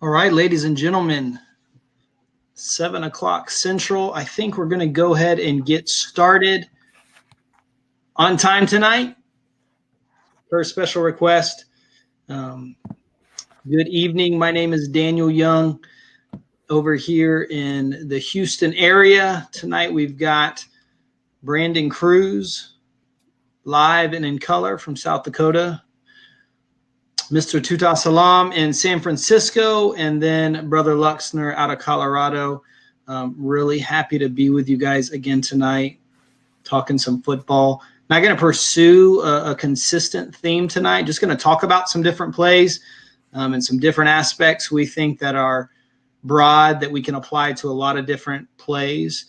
All right, ladies and gentlemen, 7 o'clock Central. I think we're going to go ahead and get started on time tonight. Per special request. Good evening. My name is Daniel Young over here in the Houston area. Tonight we've got Brandon Cruz live and in color from South Dakota. Mr. Tuta Salam in San Francisco, and then Brother Luxner out of Colorado. Really happy to be with you guys again tonight, talking some football. Not going to pursue a consistent theme tonight. Just going to talk about some different plays and some different aspects we think that are broad that we can apply to a lot of different plays.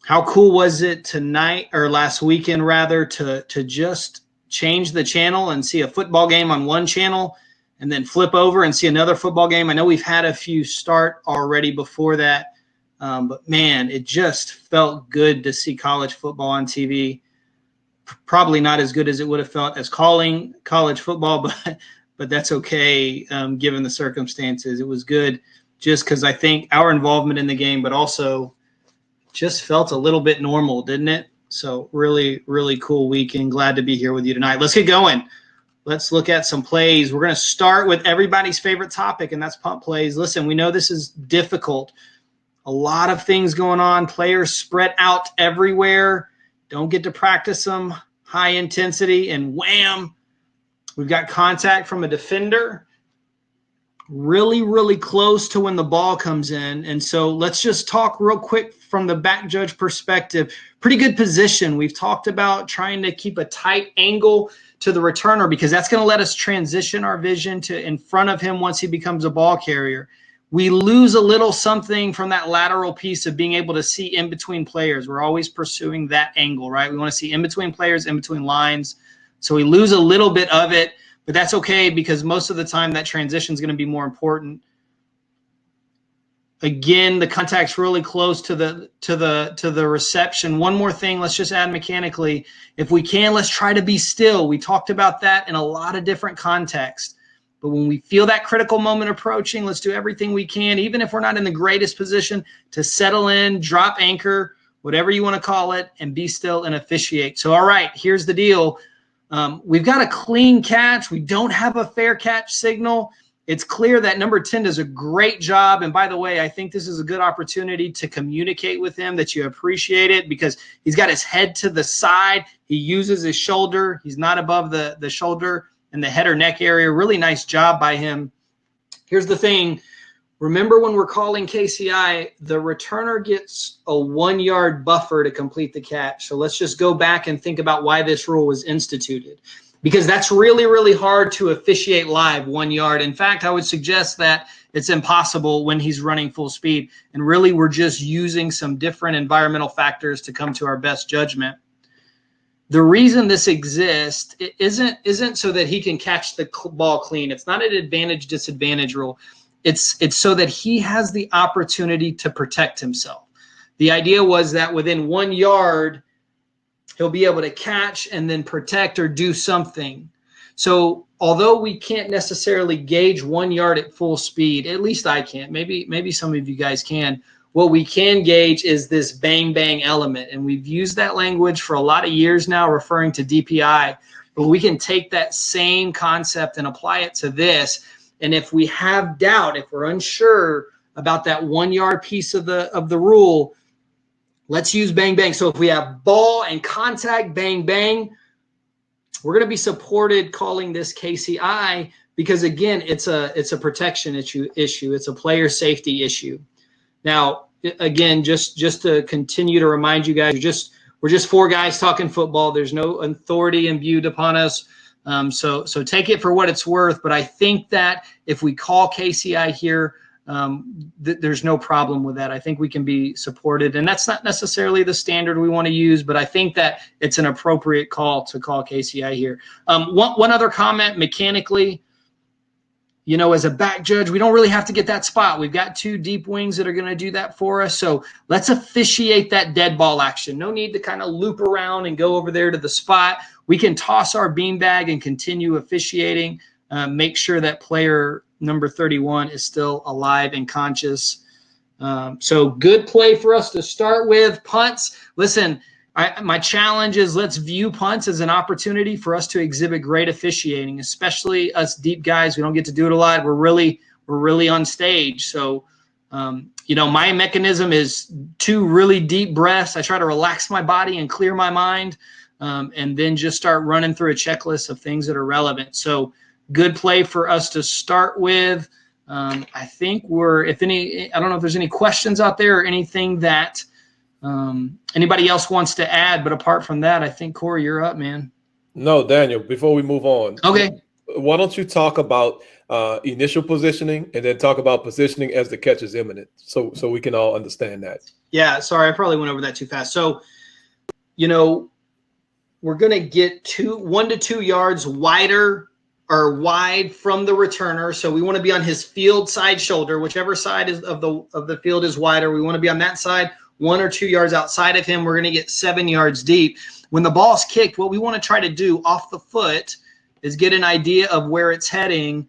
How cool was it tonight, or last weekend rather, to just change the channel and see a football game on one channel and then flip over and see another football game? I know we've had a few start already before that, but man, it just felt good to see college football on TV. Probably not as good as it would have felt as calling college football, but that's okay given the circumstances. It was good just because I think our involvement in the game, but also just felt a little bit normal, didn't it? So really, really cool weekend. Glad to be here with you tonight. Let's get going. Let's look at some plays. We're going to start with everybody's favorite topic, and that's punt plays. Listen, we know this is difficult. A lot of things going on. Players spread out everywhere. Don't get to practice them. High intensity, and wham, we've got contact from a defender. Really, really close to when the ball comes in. And so let's just talk real quick from the back judge perspective. Pretty good position. We've talked about trying to keep a tight angle to the returner because that's going to let us transition our vision to in front of him once he becomes a ball carrier. We lose a little something from that lateral piece of being able to see in between players. We're always pursuing that angle, right? We want to see in between players, in between lines. So we lose a little bit of it. But that's okay because most of the time that transition is going to be more important. Again, the contact's really close to the reception. One more thing, let's just add mechanically. If we can, let's try to be still. We talked about that in a lot of different contexts. But when we feel that critical moment approaching, let's do everything we can, even if we're not in the greatest position, to settle in, drop anchor, whatever you want to call it, and be still and officiate. So, all right, here's the deal. We've got a clean catch. We don't have a fair catch signal. It's clear that number 10 does a great job. And by the way, I think this is a good opportunity to communicate with him that you appreciate it because he's got his head to the side. He uses his shoulder. He's not above the shoulder and the head or neck area. Really nice job by him. Here's the thing. Remember when we're calling KCI, the returner gets a 1 yard buffer to complete the catch. So let's just go back and think about why this rule was instituted. Because that's really, really hard to officiate live 1 yard. In fact, I would suggest that it's impossible when he's running full speed. And really, we're just using some different environmental factors to come to our best judgment. The reason this exists isn't so that he can catch the ball clean. It's not an advantage-disadvantage rule. It's so that he has the opportunity to protect himself. The idea was that within 1 yard, he'll be able to catch and then protect or do something. So although we can't necessarily gauge 1 yard at full speed, at least I can't, maybe some of you guys can, what we can gauge is this bang, bang element. And we've used that language for a lot of years now, referring to DPI. But we can take that same concept and apply it to this. And if we have doubt, if we're unsure about that 1 yard piece of the rule, let's use bang, bang. So if we have ball and contact, bang, bang, we're going to be supported calling this KCI because, again, it's a protection issue. It's a player safety issue. Now, again, just to continue to remind you guys, we're just four guys talking football. There's no authority imbued upon us. So take it for what it's worth. But I think that if we call KCI here, there's no problem with that. I think we can be supported. And that's not necessarily the standard we want to use, but I think that it's an appropriate call to call KCI here. One other comment mechanically, as a back judge, we don't really have to get that spot. We've got two deep wings that are going to do that for us. So let's officiate that dead ball action. No need to kind of loop around and go over there to the spot. We can toss our beanbag and continue officiating, make sure that player number 31 is still alive and conscious. So good play for us to start with. Punts, listen, my challenge is let's view punts as an opportunity for us to exhibit great officiating, especially us deep guys. We don't get to do it a lot. We're really on stage. So, my mechanism is 2 really deep breaths. I try to relax my body and clear my mind, and then just start running through a checklist of things that are relevant. So good play for us to start with. I think I don't know if there's any questions out there or anything that anybody else wants to add, but apart from that, I think Corey, you're up, man. No, Daniel, before we move on. Okay. Why don't you talk about initial positioning and then talk about positioning as the catch is imminent so we can all understand that. Yeah, sorry, I probably went over that too fast. So, we're going to get 1 to 2 yards wider or wide from the returner. So we want to be on his field side shoulder, whichever side is of the field is wider. We want to be on that side, 1 or 2 yards outside of him. We're going to get 7 yards deep. When the ball's kicked, what we want to try to do off the foot is get an idea of where it's heading.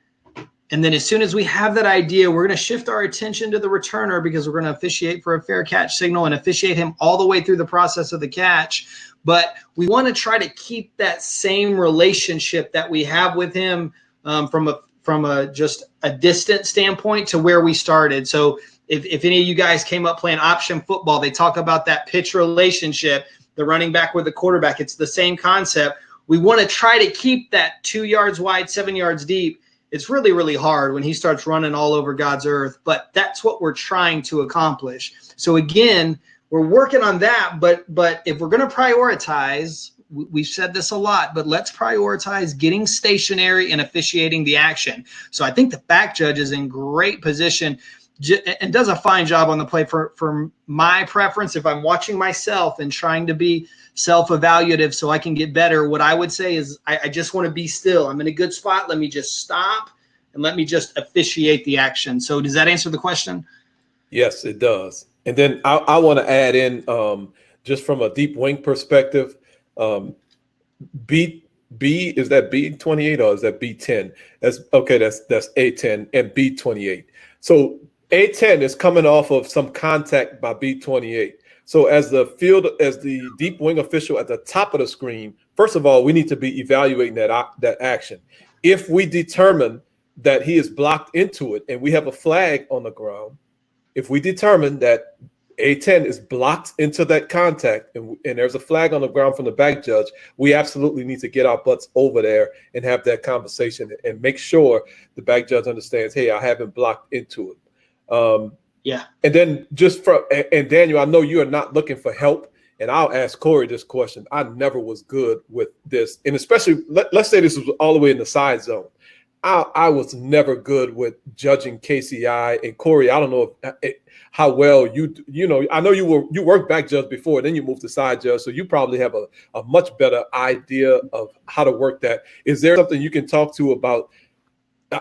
And then as soon as we have that idea, we're going to shift our attention to the returner because we're going to officiate for a fair catch signal and officiate him all the way through the process of the catch. But we want to try to keep that same relationship that we have with him from a just a distant standpoint to where we started. So if any of you guys came up playing option football, they talk about that pitch relationship, the running back with the quarterback. It's the same concept. We want to try to keep that 2 yards wide, 7 yards deep. It's really, really hard when he starts running all over God's earth, but that's what we're trying to accomplish. So again, we're working on that, but if we're going to prioritize, we've said this a lot, but let's prioritize getting stationary and officiating the action. So I think the back judge is in great position and does a fine job on the play. For my preference, if I'm watching myself and trying to be self-evaluative so I can get better, what I would say is I just want to be still. I'm in a good spot. Let me just stop and let me just officiate the action. So does that answer the question? Yes, it does. And then I want to add in just from a deep wing perspective, B is that B28 or is that B10? That's okay. That's A10 and B28. So A10 is coming off of some contact by B28. So as the deep wing official at the top of the screen, first of all, we need to be evaluating that action. If we determine that he is blocked into it and we have a flag on the ground, if we determine that A10 is blocked into that contact and there's a flag on the ground from the back judge, we absolutely need to get our butts over there and have that conversation and make sure the back judge understands, hey, I haven't blocked into it. Yeah. And then and Daniel, I know you are not looking for help, and I'll ask Corey this question. I never was good with this, and especially let's say this was all the way in the side zone. I was never good with judging KCI. And Corey, I don't know how well I know you worked back judge before, then you moved to side judge, so you probably have a much better idea of how to work that. Is there something you can talk to about?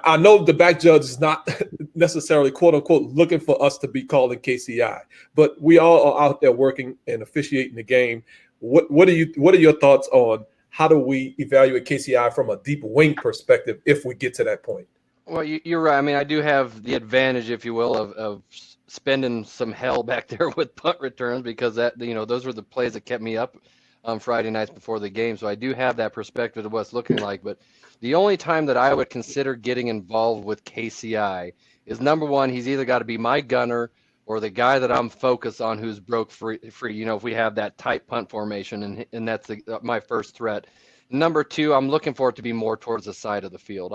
I know the back judge is not necessarily quote unquote looking for us to be calling KCI, but we all are out there working and officiating the game. What are your thoughts on how do we evaluate KCI from a deep wing perspective if we get to that point? Well, you're right. I mean, I do have the advantage, if you will, of spending some hell back there with punt returns because those were the plays that kept me up on Friday nights before the game. So I do have that perspective of what it's looking like. But the only time that I would consider getting involved with KCI is, number one, he's either got to be my gunner or the guy that I'm focused on who's broke free. If we have that tight punt formation, and that's my first threat. Number two, I'm looking for it to be more towards the side of the field.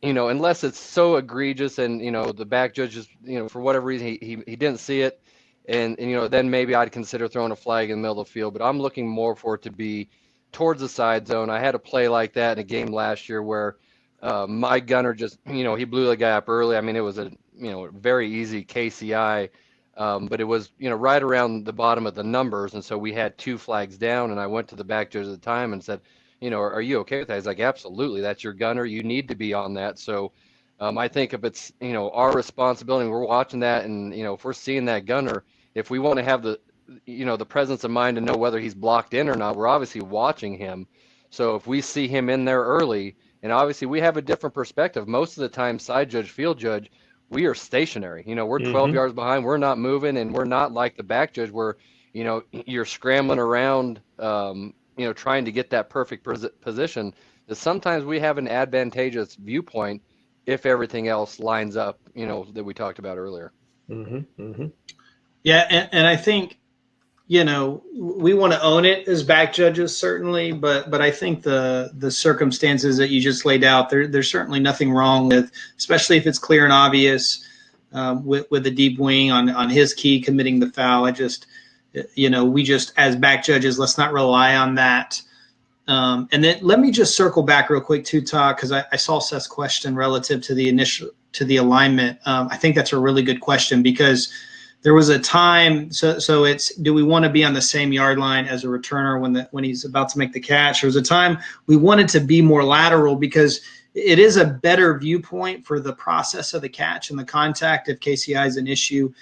Unless it's so egregious and, the back judge is, for whatever reason, he didn't see it. And then maybe I'd consider throwing a flag in the middle of the field. But I'm looking more for it to be towards the side zone. I had a play like that in a game last year where my gunner just, he blew the guy up early. I mean, it was a very easy KCI, but it was, right around the bottom of the numbers. And so we had 2 flags down, and I went to the back judge at the time and said, are you okay with that? He's like, absolutely. That's your gunner. You need to be on that. So I think if it's, our responsibility, we're watching that, and, if we're seeing that gunner, if we want to have the presence of mind to know whether he's blocked in or not, we're obviously watching him. So if we see him in there early And obviously we have a different perspective. Most of the time, side judge, field judge, we are stationary. We're 12 yards behind. We're not moving, and we're not like the back judge where, you're scrambling around, trying to get that perfect position. That sometimes we have an advantageous viewpoint if everything else lines up, that we talked about earlier. Yeah, and I think, we want to own it as back judges, certainly, but I think the circumstances that you just laid out, there's certainly nothing wrong with, especially if it's clear and obvious, with the deep wing on his key committing the foul. We just, as back judges, let's not rely on that. And then let me just circle back real quick too, Todd, because I saw Seth's question relative to the alignment. I think that's a really good question, because there was a time. So it's, do we want to be on the same yard line as a returner when he's about to make the catch? There was a time we wanted to be more lateral because it is a better viewpoint for the process of the catch and the contact if KCI is an issue.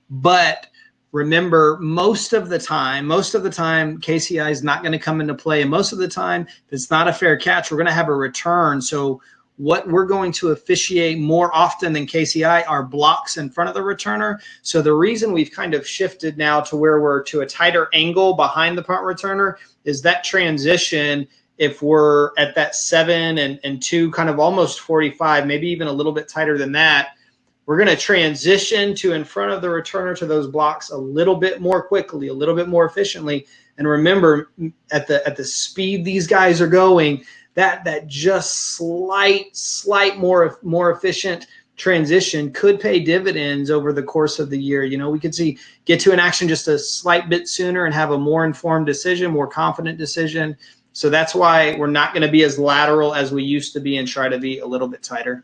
But remember, most of the time, KCI is not going to come into play. And most of the time, if it's not a fair catch, we're going to have a return. So what we're going to officiate more often than KCI are blocks in front of the returner. So the reason we've kind of shifted now to where we're to a tighter angle behind the punt returner is that transition. If we're at that 7 and 2, kind of almost 45, maybe even a little bit tighter than that, we're going to transition to in front of the returner to those blocks a little bit more quickly, a little bit more efficiently. And remember, at the speed these guys are going, that just slight more efficient transition could pay dividends over the course of the year. We could get to an action just a slight bit sooner and have a more informed decision, more confident decision. So that's why we're not going to be as lateral as we used to be and try to be a little bit tighter.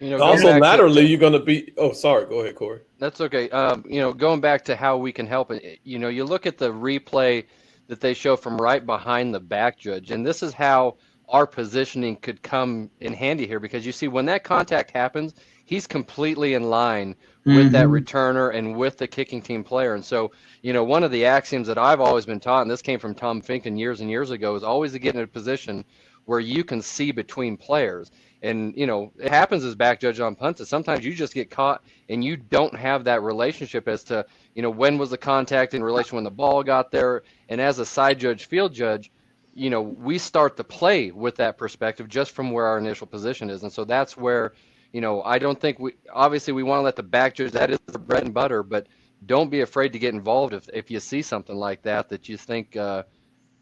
Also, laterally, you're going to be. Oh, sorry. Go ahead, Corey. That's okay. Going back to how we can help it, you look at the replay that they show from right behind the back judge, and this is how our positioning could come in handy here, because you see when that contact happens, he's completely in line with that returner and with the kicking team player. And so, one of the axioms that I've always been taught, and this came from Tom Finken years and years ago, is always to get in a position where you can see between players. And, it happens as back judge on punts that sometimes you just get caught and you don't have that relationship as to, when was the contact in relation when the ball got there. And as a side judge, field judge, we start the play with that perspective just from where our initial position is. And so that's where, I don't think we want to let the back judge, that is the bread and butter, but don't be afraid to get involved if you see something like that you think,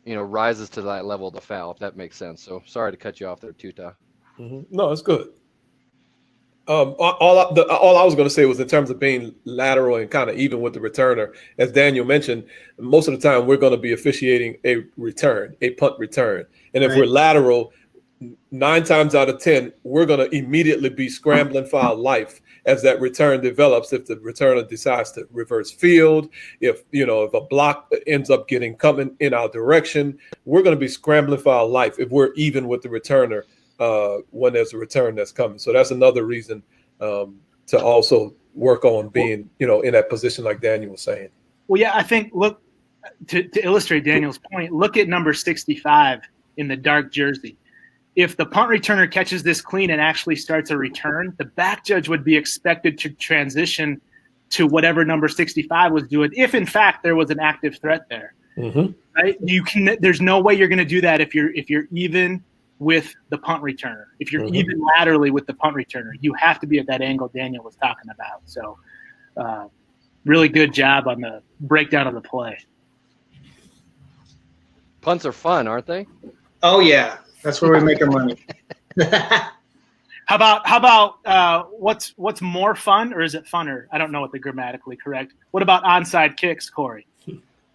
rises to that level of the foul, if that makes sense. So sorry to cut you off there, Tuta. No, it's good. All I was going to say was in terms of being lateral and kind of even with the returner, as Daniel mentioned, most of the time we're going to be officiating a punt return. And if we're lateral, 9 times out of 10, we're going to immediately be scrambling for our life as that return develops. If the returner decides to reverse field, if a block ends up coming in our direction, we're going to be scrambling for our life if we're even with the returner when there's a return that's coming. So that's another reason to also work on being, in that position like Daniel was saying. Well, yeah, I think, look, to illustrate Daniel's point, look at number 65 in the dark jersey. If the punt returner catches this clean and actually starts a return, the back judge would be expected to transition to whatever number 65 was doing, if in fact there was an active threat there. Right? There's no way you're going to do that if you're even with the punt returner. If you're even laterally with the punt returner, you have to be at that angle Daniel was talking about. So, really good job on the breakdown of the play. Punts are fun, aren't they? Oh yeah, that's where we make our money. How about what's more fun, or is it funner? I don't know what the grammatically correct. What about onside kicks, Corey?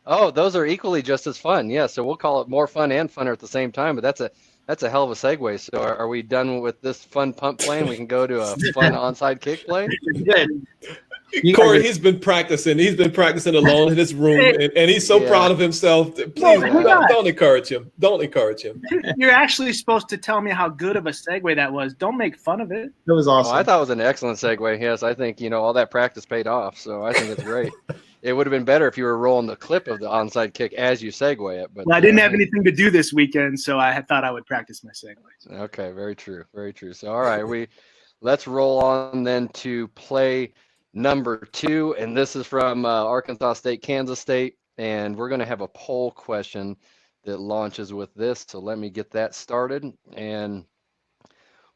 Oh, those are equally just as fun. Yeah, so we'll call it more fun and funner at the same time. But that's a hell of a segue. So are we done with this fun punt play and we can go to a fun onside kick play? Good. Corey, he's been practicing. He's been practicing alone in his room, and he's so proud of himself. Please don't encourage him. Don't encourage him. You're actually supposed to tell me how good of a segue that was. Don't make fun of it. It was awesome. I thought it was an excellent segue. Yes, I think all that practice paid off. So I think it's great. It would have been better if you were rolling the clip of the onside kick as you segue it. But Well, I didn't have anything to do this weekend, so I had thought I would practice my segues. Okay, very true, very true. So all right, let's roll on then to play number 2, and this is from Arkansas State, Kansas State, and we're going to have a poll question that launches with this. So let me get that started. And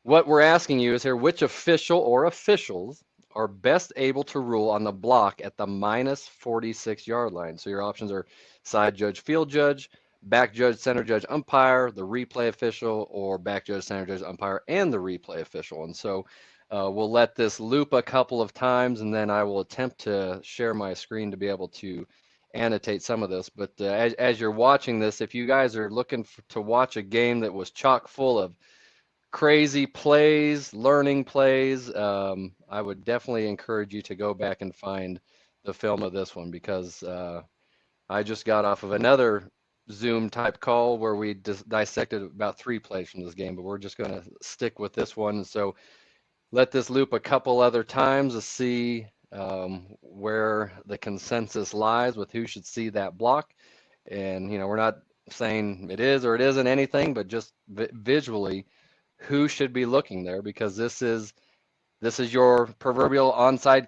what we're asking you is here, which official or officials are best able to rule on the block at the minus 46-yard line? So your options are side judge, field judge, back judge, center judge, umpire, the replay official, or back judge, center judge, umpire, and the replay official. And so we'll let this loop a couple of times, and then I will attempt to share my screen to be able to annotate some of this. But as you're watching this, if you guys are looking to watch a game that was chock full of crazy plays, learning plays, I would definitely encourage you to go back and find the film of this one, because I just got off of another Zoom type call where we dissected about 3 plays from this game, but we're just going to stick with this one. So let this loop a couple other times to see where the consensus lies with who should see that block. And, we're not saying it is or it isn't anything, but just visually, who should be looking there, because this is your proverbial onside,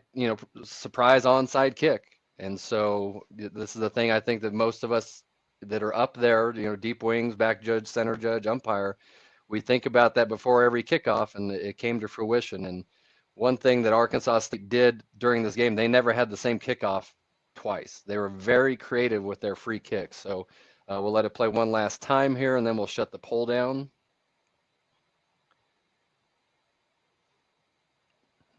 surprise onside kick. And so this is the thing I think that most of us that are up there, deep wings, back judge, center judge, umpire, we think about that before every kickoff, and it came to fruition. And one thing that Arkansas State did during this game, they never had the same kickoff twice. They were very creative with their free kicks. So we'll let it play one last time here, and then we'll shut the poll down.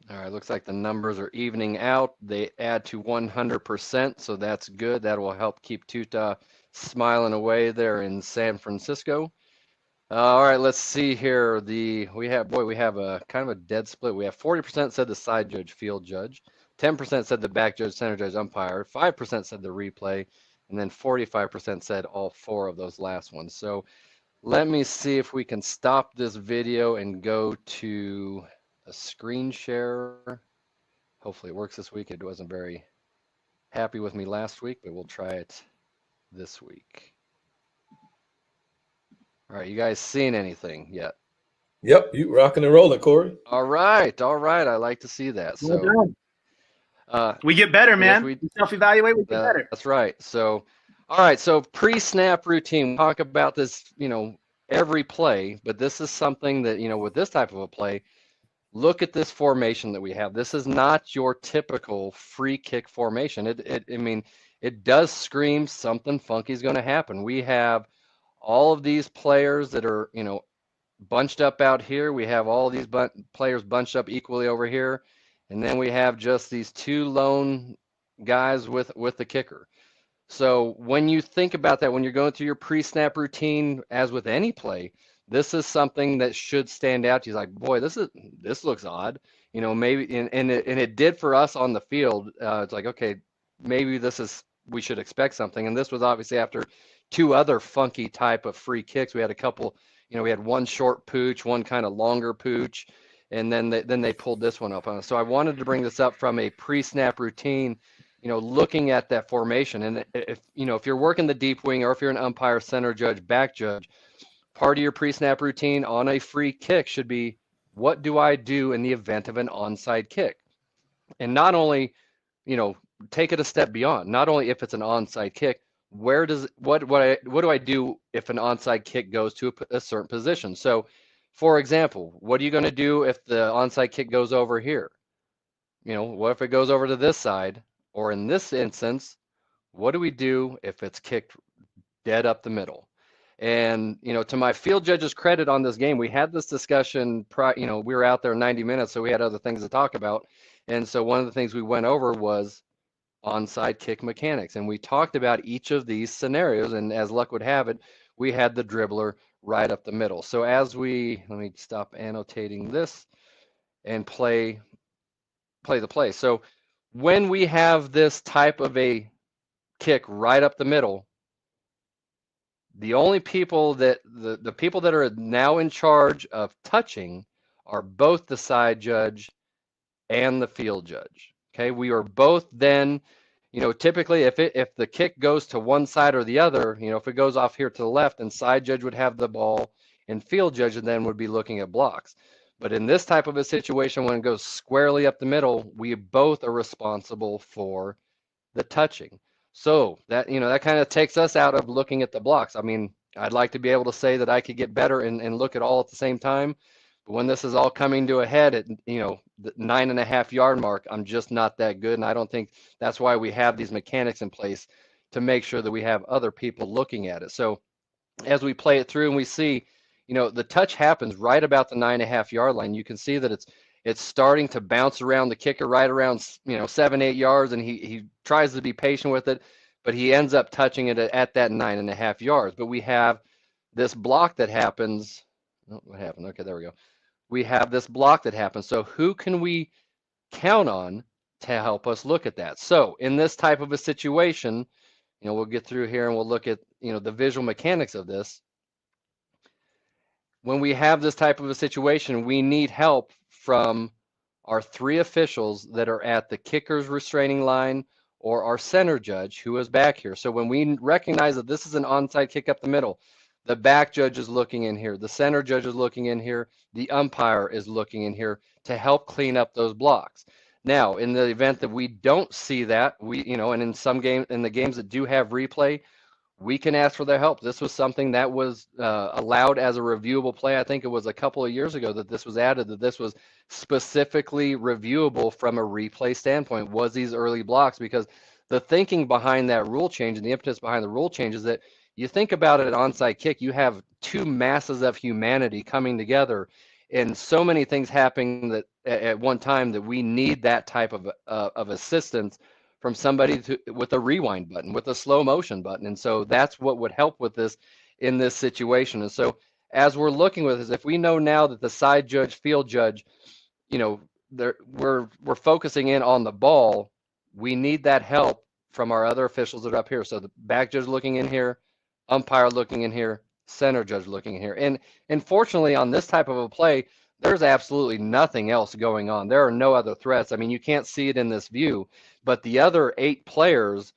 All right, looks like the numbers are evening out. They add to 100%, so that's good. That will help keep Tuta smiling away there in San Francisco. All right, let's see here. We have a kind of a dead split. We have 40% said the side judge, field judge, 10% said the back judge, center judge, umpire, 5% said the replay, and then 45% said all 4 of those last ones. So let me see if we can stop this video and go to a screen share. Hopefully it works this week. It wasn't very happy with me last week, but we'll try it this week. All right, you guys seen anything yet? Yep, you rocking and rolling, Corey. All right. I like to see that. So we get better, man. We self-evaluate, we get better. That's right. So, all right. So pre-snap routine, we talk about this, every play, but this is something that, with this type of a play, look at this formation that we have. This is not your typical free kick formation. It does scream something funky is going to happen. We have all of these players that are, bunched up out here. We have all these players bunched up equally over here. And then we have just these 2 lone guys with the kicker. So when you think about that, when you're going through your pre-snap routine, as with any play, this is something that should stand out to you. Like, boy, this looks odd. Maybe, and it did for us on the field. It's like, okay, maybe we should expect something. And this was obviously after 2 other funky type of free kicks. We had a couple, we had one short pooch, one kind of longer pooch, and then they pulled this one up on us. So I wanted to bring this up from a pre-snap routine, looking at that formation. And if you're working the deep wing, or if you're an umpire, center judge, back judge, part of your pre-snap routine on a free kick should be, what do I do in the event of an onside kick? And not only, take it a step beyond, not only if it's an onside kick, what do I do if an onside kick goes to a certain position? So, for example, what are you going to do if the onside kick goes over here? What if it goes over to this side? Or in this instance, what do we do if it's kicked dead up the middle? And, to my field judge's credit on this game, we had this discussion, we were out there 90 minutes, so we had other things to talk about. And so one of the things we went over was onside kick mechanics. And we talked about each of these scenarios. And as luck would have it, we had the dribbler right up the middle. So let me stop annotating this and play the play. So when we have this type of a kick right up the middle, the only people that the people that are now in charge of touching are both the side judge and the field judge. Okay, we are both then, typically if the kick goes to one side or the other, if it goes off here to the left, then side judge would have the ball and field judge and then would be looking at blocks. But in this type of a situation, when it goes squarely up the middle, we both are responsible for the touching. So that, that kind of takes us out of looking at the blocks. I mean, I'd like to be able to say that I could get better and look at all at the same time. But when this is all coming to a head at, the 9.5 yard mark, I'm just not that good. And I don't think that's why we have these mechanics in place to make sure that we have other people looking at it. So as we play it through and we see, the touch happens right about the 9.5 yard line. You can see that it's starting to bounce around the kicker right around 7-8 yards, and he tries to be patient with it, but he ends up touching it at that 9.5 yards. But we have this block that happens. Oh, what happened? Okay, there we go. We have this block that happens. So who can we count on to help us look at that? So in this type of a situation, we'll get through here and we'll look at the visual mechanics of this. When we have this type of a situation, we need help from our 3 officials that are at the kicker's restraining line or our center judge who is back here. So when we recognize that this is an onside kick up the middle, the back judge is looking in here, the center judge is looking in here, the umpire is looking in here to help clean up those blocks. Now, in the event that we don't see that, and in some games, in the games that do have replay, we can ask for their help. This was something that was allowed as a reviewable play. I think it was a couple of years ago that this was added, that this was specifically reviewable from a replay standpoint, was these early blocks, because the thinking behind that rule change and the impetus behind the rule change is that you think about it, an onside kick, you have 2 masses of humanity coming together and so many things happening that at one time that we need that type of assistance from somebody with a rewind button, with a slow motion button. And so that's what would help with this in this situation. And so as we're looking with this, if we know now that the side judge, field judge, we're focusing in on the ball, we need that help from our other officials that are up here. So the back judge looking in here, umpire looking in here, center judge looking in here. And fortunately on this type of a play, there's absolutely nothing else going on. There are no other threats. I mean, you can't see it in this view, but the other 8 players,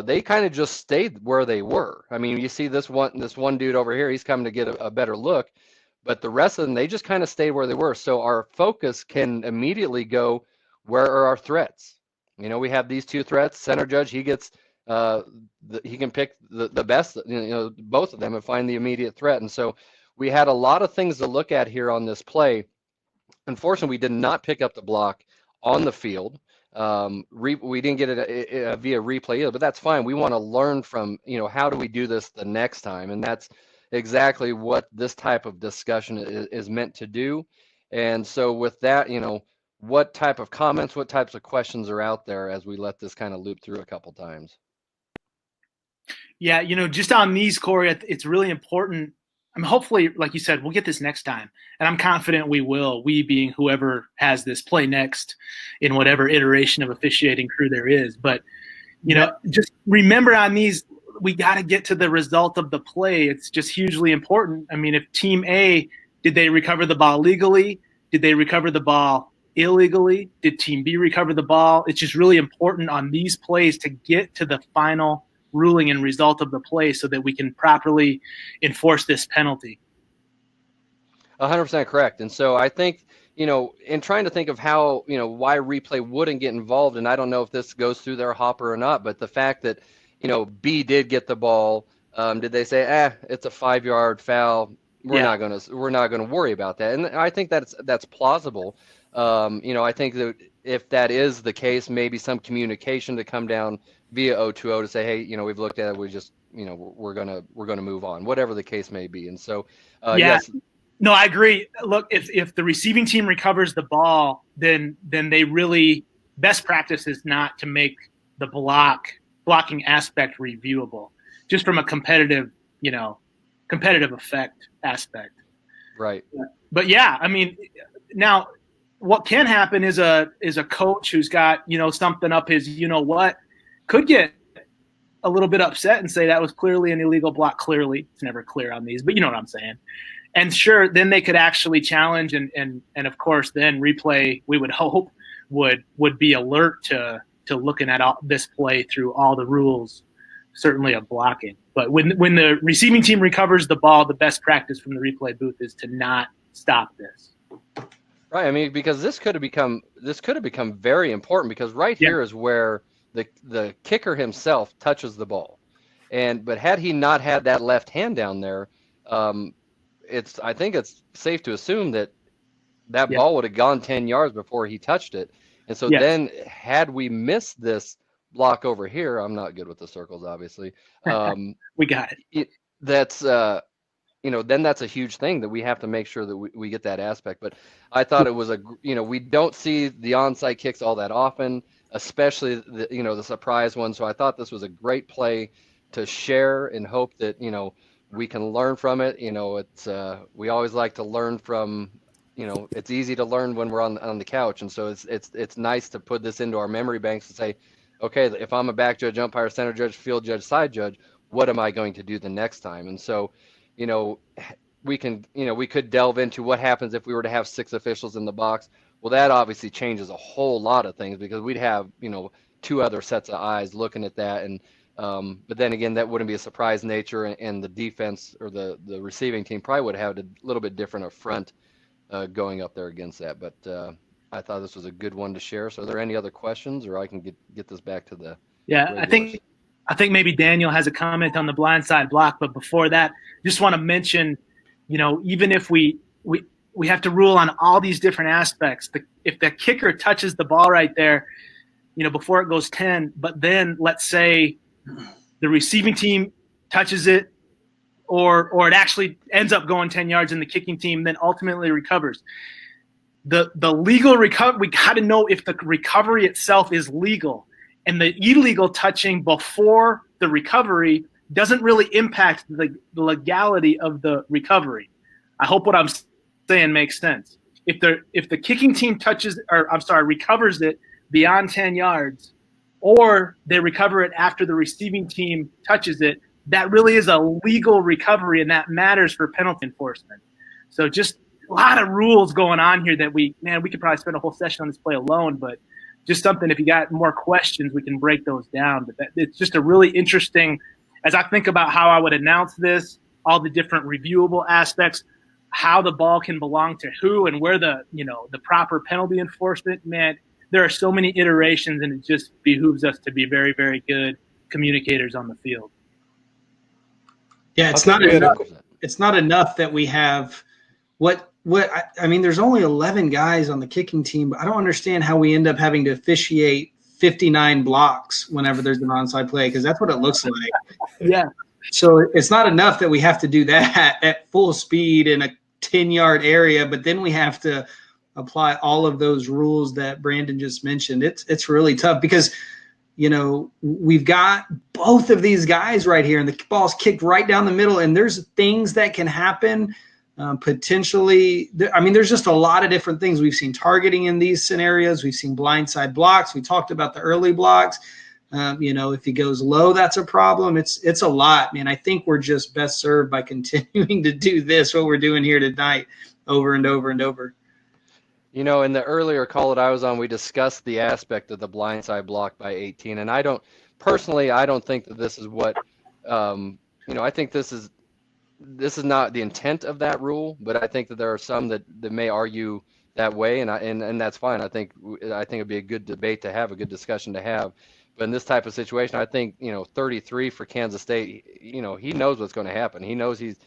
they kind of just stayed where they were. I mean, you see this one dude over here, he's coming to get a better look, but the rest of them, they just kind of stayed where they were. So our focus can immediately go, where are our threats? We have these 2 threats. Center judge, he gets, he can pick the best, both of them and find the immediate threat. And so we had a lot of things to look at here on this play. Unfortunately, we did not pick up the block on the field. We didn't get it via replay either, but that's fine. We want to learn from, how do we do this the next time? And that's exactly what this type of discussion is meant to do. And so with that, what type of comments, what types of questions are out there as we let this kind of loop through a couple times? Yeah, just on these, Corey, it's really important. I mean, hopefully, like you said, we'll get this next time. And I'm confident we will, we being whoever has this play next in whatever iteration of officiating crew there is. But, just remember on these, we got to get to the result of the play. It's just hugely important. I mean, if Team A, did they recover the ball legally? Did they recover the ball illegally? Did Team B recover the ball? It's just really important on these plays to get to the final ruling and result of the play so that we can properly enforce this penalty. 100% correct. And so I think, in trying to think of how, why replay wouldn't get involved, and I don't know if this goes through their hopper or not, but the fact that, B did get the ball, did they say, it's a 5-yard foul? We're not going to worry about that. And I think that's plausible. I think that if that is the case, maybe some communication to come down via O2O to say, hey, we've looked at it. We just, we're gonna move on, whatever the case may be. And so, yes. No, I agree. Look, if the receiving team recovers the ball, then they really, best practice is not to make the blocking aspect reviewable, just from a competitive effect aspect. Right. But yeah, I mean, now what can happen is a coach who's got, something up his, could get a little bit upset and say that was clearly an illegal block. Clearly, it's never clear on these, but you know what I'm saying. And sure, then they could actually challenge and of course then replay, we would hope would be alert to to looking at this play through all the rules, certainly of blocking. But when the receiving team recovers the ball, the best practice from the replay booth is to not stop this. Right. I mean, because this could have become very important, because right here is where the kicker himself touches the ball. But had he not had that left hand down there, I think it's safe to assume that ball would have gone 10 yards before he touched it. And so then had we missed this block over here, I'm not good with the circles, obviously. We got it. That's then that's a huge thing that we have to make sure that we get that aspect. But I thought it was we don't see the onside kicks all that often, especially the surprise one. So I thought this was a great play to share and hope that, we can learn from it. It's we always like to learn from, it's easy to learn when we're on the couch. And so it's nice to put this into our memory banks and say, okay, if I'm a back judge, umpire, center judge, field judge, side judge, what am I going to do the next time? And so, we could delve into what happens if we were to have 6 officials in the box. Well, that obviously changes a whole lot of things, because we'd have, 2 other sets of eyes looking at that. And, but then again, that wouldn't be a surprise nature, and the defense or the receiving team probably would have a little bit different front going up there against that. But I thought this was a good one to share. So are there any other questions, or I can get this back to the regulars? I think maybe Daniel has a comment on the blindside block, but before that, just want to mention, even if we have to rule on all these different aspects, if the kicker touches the ball right there, before it goes 10, but then let's say the receiving team touches it, or it actually ends up going 10 yards and the kicking team then ultimately recovers. The legal recovery, we got to know if the recovery itself is legal. And the illegal touching before the recovery doesn't really impact the legality of the recovery. I hope what I'm saying makes sense. If the kicking team recovers it beyond 10 yards, or they recover it after the receiving team touches it, that really is a legal recovery, and that matters for penalty enforcement. So just a lot of rules going on here that we could probably spend a whole session on this play alone, but just something, if you got more questions, we can break those down. But it's just a really interesting, as I think about how I would announce this, all the different reviewable aspects, how the ball can belong to who, and where the proper penalty enforcement, man, there are so many iterations, and it just behooves us to be very, very good communicators on the field. Yeah, it's not enough that we have there's only 11 guys on the kicking team, but I don't understand how we end up having to officiate 59 blocks whenever there's an onside play, because that's what it looks like. Yeah. So it's not enough that we have to do that at full speed in a 10-yard area, but then we have to apply all of those rules that Brandon just mentioned. It's really tough, because we've got both of these guys right here, and the ball's kicked right down the middle, and there's things that can happen. Potentially, there's just a lot of different things. We've seen targeting in these scenarios. We've seen blindside blocks. We talked about the early blocks. If he goes low, that's a problem. It's a lot, man. I think we're just best served by continuing to do this, what we're doing here tonight, over and over and over. In the earlier call that I was on, we discussed the aspect of the blindside block by 18, and I don't think that this is what I think this is not the intent of that rule, but I think that there are some that may argue that way, and that's fine. I think it'd be a good debate to have, a good discussion to have. But in this type of situation, I think 33 for Kansas State. He knows what's going to happen. He knows that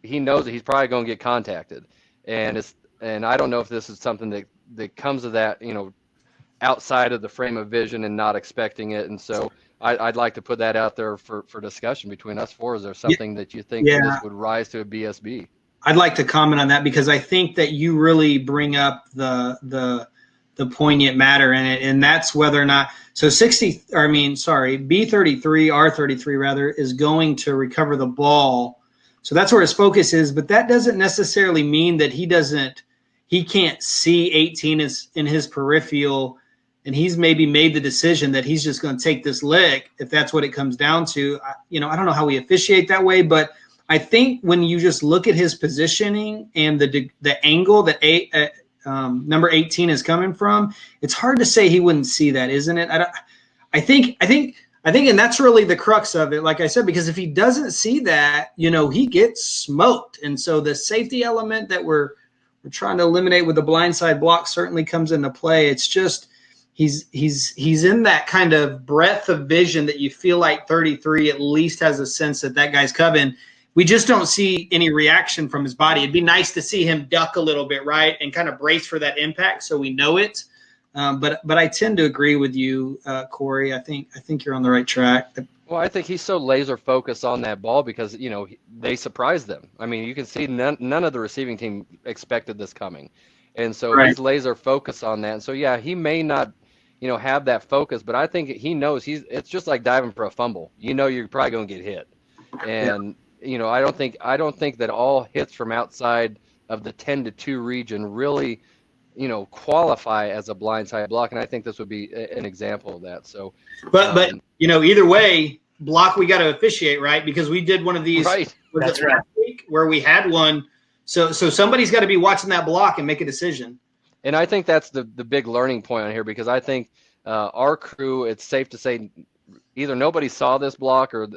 he's probably going to get contacted, and I don't know if this is something that comes of that outside of the frame of vision and not expecting it, and so. I'd like to put that out there for discussion between us four. Is there something that you think this would rise to a BSB? I'd like to comment on that, because I think that you really bring up the poignant matter in it, and that's whether or not. So B33, R33 rather, is going to recover the ball. So that's where his focus is, but that doesn't necessarily mean that he can't see 18 in his peripheral. And he's maybe made the decision that he's just going to take this lick, if that's what it comes down to. I don't know how we officiate that way, but I think when you just look at his positioning and the angle that number 18 is coming from, it's hard to say he wouldn't see that, isn't it? I think, and that's really the crux of it, like I said, because if he doesn't see that, he gets smoked. And so the safety element that we're trying to eliminate with the blindside block certainly comes into play. It's just he's in that kind of breadth of vision that you feel like 33 at least has a sense that guy's coming. We just don't see any reaction from his body. It'd be nice to see him duck a little bit, right, and kind of brace for that impact so we know it. But I tend to agree with you, Corey. I think you're on the right track. Well, I think he's so laser focused on that ball because they surprised them. I mean, you can see none of the receiving team expected this coming, and so Right. he's laser focused on that. And so yeah, he may not have that focus, but I think he knows it's just like diving for a fumble. You're probably going to get hit, and I don't think that all hits from outside of the 10-2 region really qualify as a blindside block, and I think this would be an example of that. So, But either way, block we got to officiate, right? Because we did one of these right. That's right. last week where we had one. So somebody's got to be watching that block and make a decision. And I think that's the big learning point on here, because I think our crew, it's safe to say, either nobody saw this block or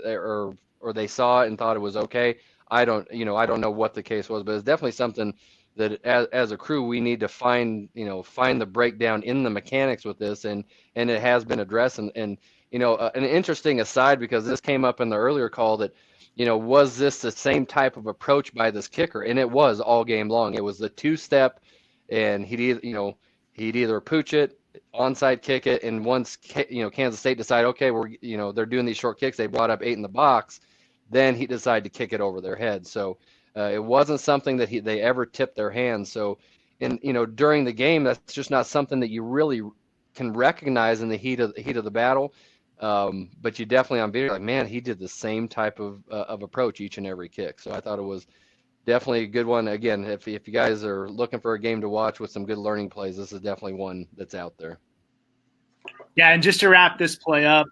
they saw it and thought it was okay. I don't know what the case was, but it's definitely something that as a crew we need to find the breakdown in the mechanics with this, and it has been addressed. And an interesting aside, because this came up in the earlier call, that was this the same type of approach by this kicker? And it was all game long. It was the two-step, and he'd either pooch it, onside kick it, and once Kansas State decided, okay, they're doing these short kicks, they brought up 8 in the box, then he decided to kick it over their head. So it wasn't something that they ever tipped their hands. So during the game, that's just not something that you really can recognize in the heat of the battle. But you definitely on video, like, man, he did the same type of approach each and every kick. So I thought it was definitely a good one. Again, if you guys are looking for a game to watch with some good learning plays, this is definitely one that's out there. Yeah, and just to wrap this play up,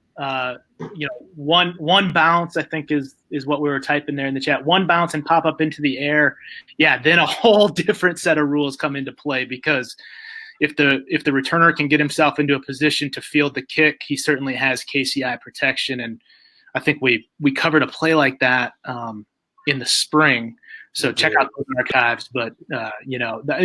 one bounce, I think is what we were typing there in the chat. One bounce and pop up into the air. Yeah, then a whole different set of rules come into play, because if the returner can get himself into a position to field the kick, he certainly has KCI protection. And I think we covered a play like that in the spring. So check out those archives. But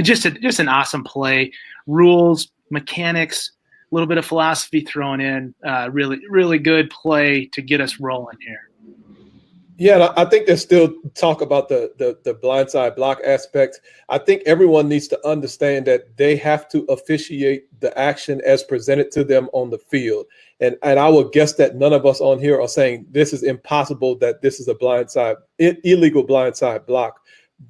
just an awesome play. Rules, mechanics, a little bit of philosophy thrown in. Really, really good play to get us rolling here. Yeah, I think there's still talk about the blindside block aspect. I think everyone needs to understand that they have to officiate the action as presented to them on the field. And I will guess that none of us on here are saying this is impossible, that this is a illegal blindside block.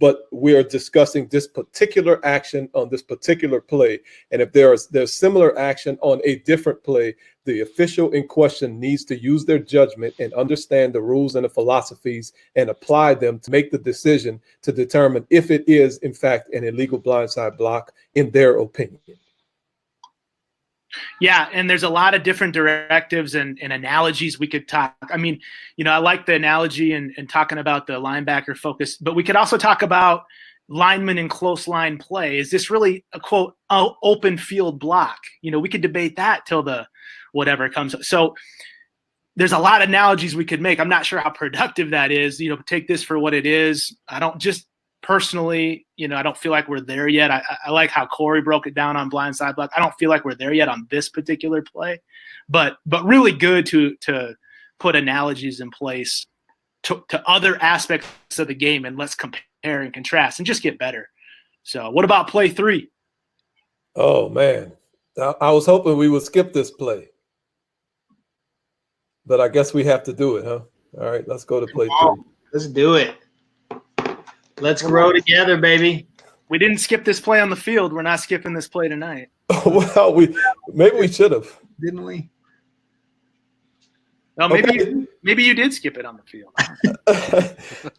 But we are discussing this particular action on this particular play. And if there's similar action on a different play, the official in question needs to use their judgment and understand the rules and the philosophies and apply them to make the decision to determine if it is, in fact, an illegal blindside block in their opinion. Yeah, and there's a lot of different directives and analogies we could talk. I mean, I like the analogy and talking about the linebacker focus, but we could also talk about lineman in close line play. Is this really a, quote, open field block? We could debate that till the whatever comes. So there's a lot of analogies we could make. I'm not sure how productive that is. Take this for what it is. I don't just personally, I don't feel like we're there yet. I like how Corey broke it down on blindside block. I don't feel like we're there yet on this particular play, but really good to put analogies in place to other aspects of the game, and let's compare and contrast and just get better. So what about play 3? Oh, man. I was hoping we would skip this play, but I guess we have to do it, huh? All right, let's go to play 3. Let's do it. Let's grow together, baby. We didn't skip this play on the field. We're not skipping this play tonight. Well, maybe we should have. Didn't we? Well, maybe you did skip it on the field.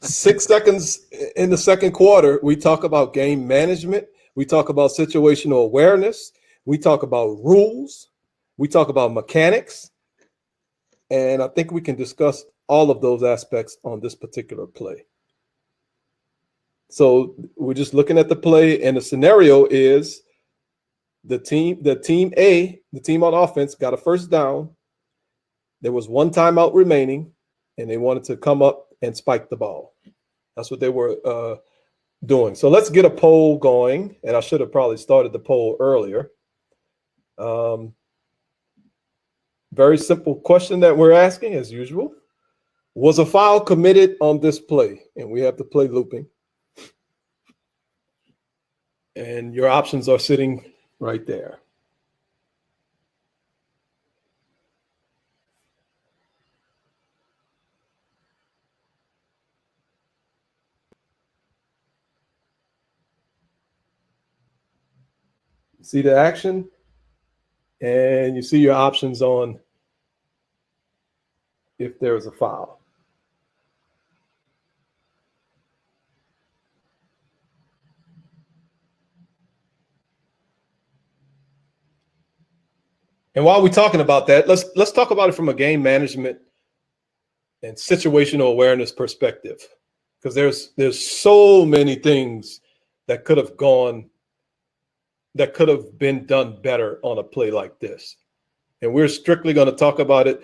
6 seconds in the second quarter, we talk about game management. We talk about situational awareness. We talk about rules. We talk about mechanics. And I think we can discuss all of those aspects on this particular play. So we're just looking at the play, and the scenario is The team A, the team on offense, got a first down. There was one timeout remaining, and they wanted to come up and spike the ball. That's what they were doing. So let's get a poll going, and I should have probably started the poll earlier. Very simple question that we're asking, as usual. Was a foul committed on this play? And we have the play looping. And your options are sitting right there. See the action, and you see your options on if there is a foul. And while we're talking about that, let's talk about it from a game management and situational awareness perspective, because there's so many things that could have been done better on a play like this. And we're strictly going to talk about it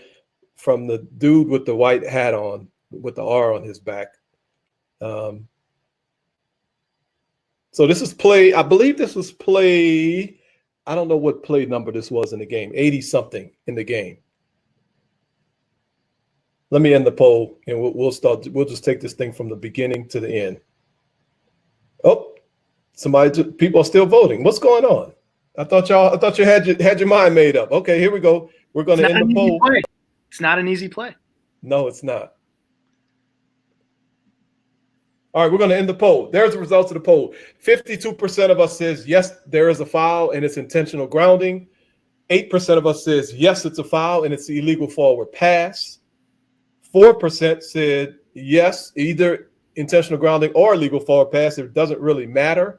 from the dude with the white hat on, with the R on his back. So this is play, I believe this was play, I don't know what play number this was in the game, 80-something in the game. Let me end the poll, and we'll just take this thing from the beginning to the end. Oh, people are still voting. What's going on? I thought you had your mind made up. Okay, here we go. We're going to end the poll. It's not an easy play. No, it's not. All right, we're going to end the poll. There's the results of the poll. 52% of us says yes, there is a foul and it's intentional grounding. 8% of us says yes, it's a foul and it's illegal forward pass. 4% said yes, either intentional grounding or illegal forward pass. It doesn't really matter.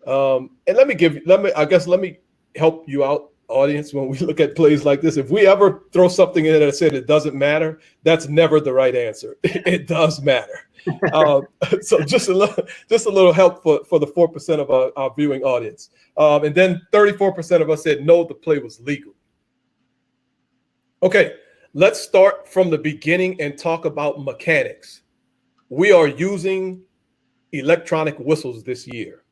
And let me help you out, audience, when we look at plays like this. If we ever throw something in that said it doesn't matter, that's never the right answer. It does matter. So just a little help for the 4% of our viewing audience. And then 34% of us said no, the play was legal. Okay, let's start from the beginning and talk about mechanics. We are using electronic whistles this year.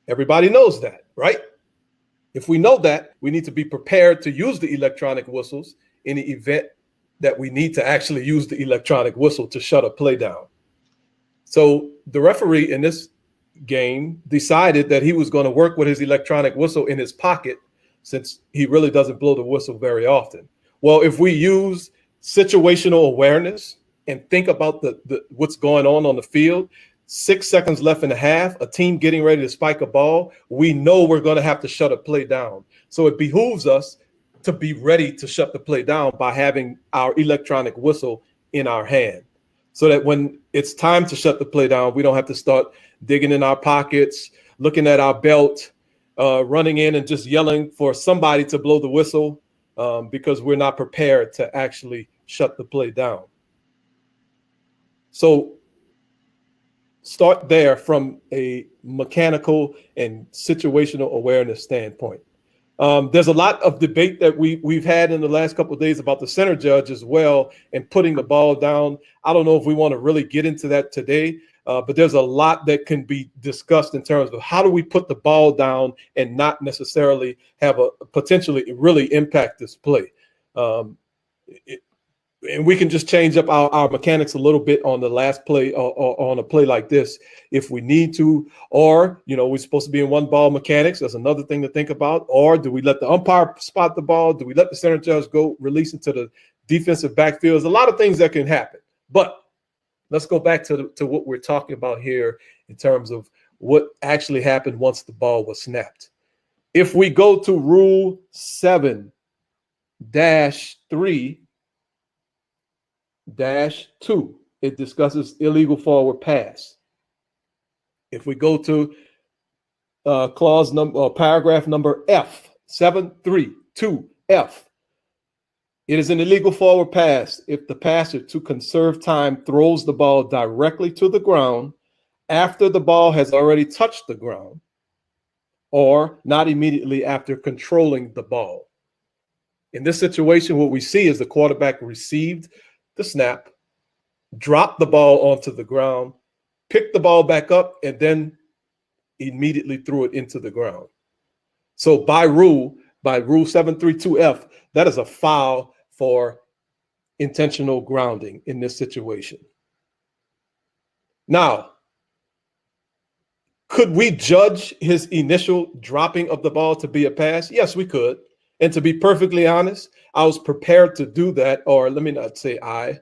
Everybody knows that, right? If we know that, we need to be prepared to use the electronic whistles in the event that we need to actually use the electronic whistle to shut a play down. So the referee in this game decided that he was going to work with his electronic whistle in his pocket, since he really doesn't blow the whistle very often. Well, if we use situational awareness and think about the what's going on the field, 6 seconds left in the half, a team getting ready to spike a ball, we know we're going to have to shut a play down. So it behooves us to be ready to shut the play down by having our electronic whistle in our hand, so that when it's time to shut the play down, we don't have to start digging in our pockets, looking at our belt, running in and just yelling for somebody to blow the whistle because we're not prepared to actually shut the play down. So start there from a mechanical and situational awareness standpoint. There's a lot of debate that we've had in the last couple of days about the center judge as well and putting the ball down. I don't know if we want to really get into that today, but there's a lot that can be discussed in terms of how do we put the ball down and not necessarily have a potentially really impact this play. And we can just change up our mechanics a little bit on the last play or on a play like this if we need to. Or, we're supposed to be in one ball mechanics. That's another thing to think about. Or do we let the umpire spot the ball? Do we let the center judge go release into the defensive backfield? There's a lot of things that can happen. But let's go back to what we're talking about here in terms of what actually happened once the ball was snapped. If we go to Rule 7-3, -2, it discusses illegal forward pass. If we go to paragraph number F, 7.3.2F, it is an illegal forward pass if the passer, to conserve time, throws the ball directly to the ground after the ball has already touched the ground, or not immediately after controlling the ball. In this situation, what we see is the quarterback received the snap, dropped the ball onto the ground, picked the ball back up, and then immediately threw it into the ground. So by rule 732F, that is a foul for intentional grounding in this situation. Now, could we judge his initial dropping of the ball to be a pass? Yes, we could. And to be perfectly honest, I was prepared to do that. Or let me not say I.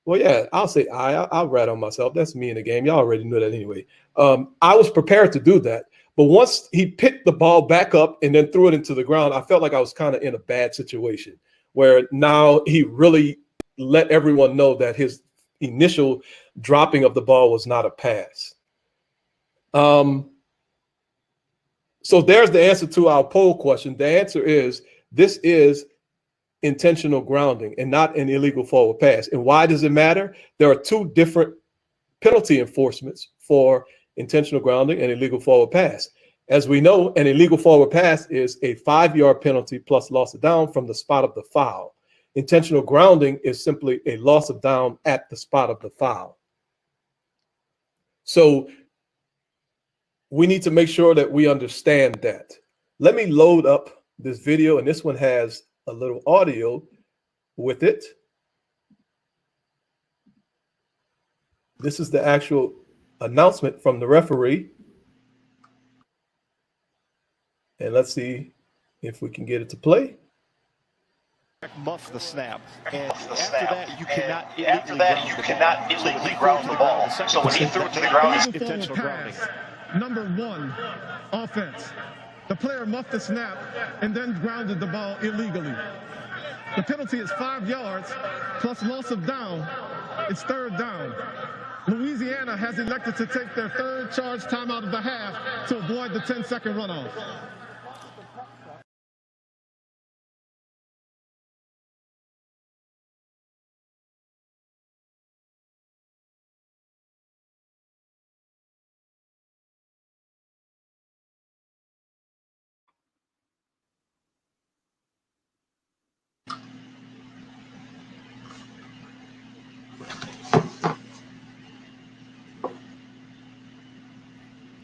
Well, yeah, I'll say I'll rat on myself. That's me in the game. Y'all already knew that anyway. I was prepared to do that. But once he picked the ball back up and then threw it into the ground, I felt like I was kind of in a bad situation where now he really let everyone know that his initial dropping of the ball was not a pass. So there's the answer to our poll question. The answer is this is intentional grounding and not an illegal forward pass. And why does it matter? There are two different penalty enforcements for intentional grounding and illegal forward pass. As we know, an illegal forward pass is a 5-yard penalty plus loss of down from the spot of the foul. Intentional grounding is simply a loss of down at the spot of the foul. So we need to make sure that we understand that. Let me load up this video, and this one has a little audio with it. This is the actual announcement from the referee. And let's see if we can get it to play. Muff the snap. And after that, you cannot illegally ground the ball. So when he threw it to the ground, it's intentional grounding. Number 1, offense. The player muffed the snap and then grounded the ball illegally. The penalty is 5 yards plus loss of down. It's 3rd down. Louisiana has elected to take their 3rd charge timeout of the half to avoid the 10-second runoff.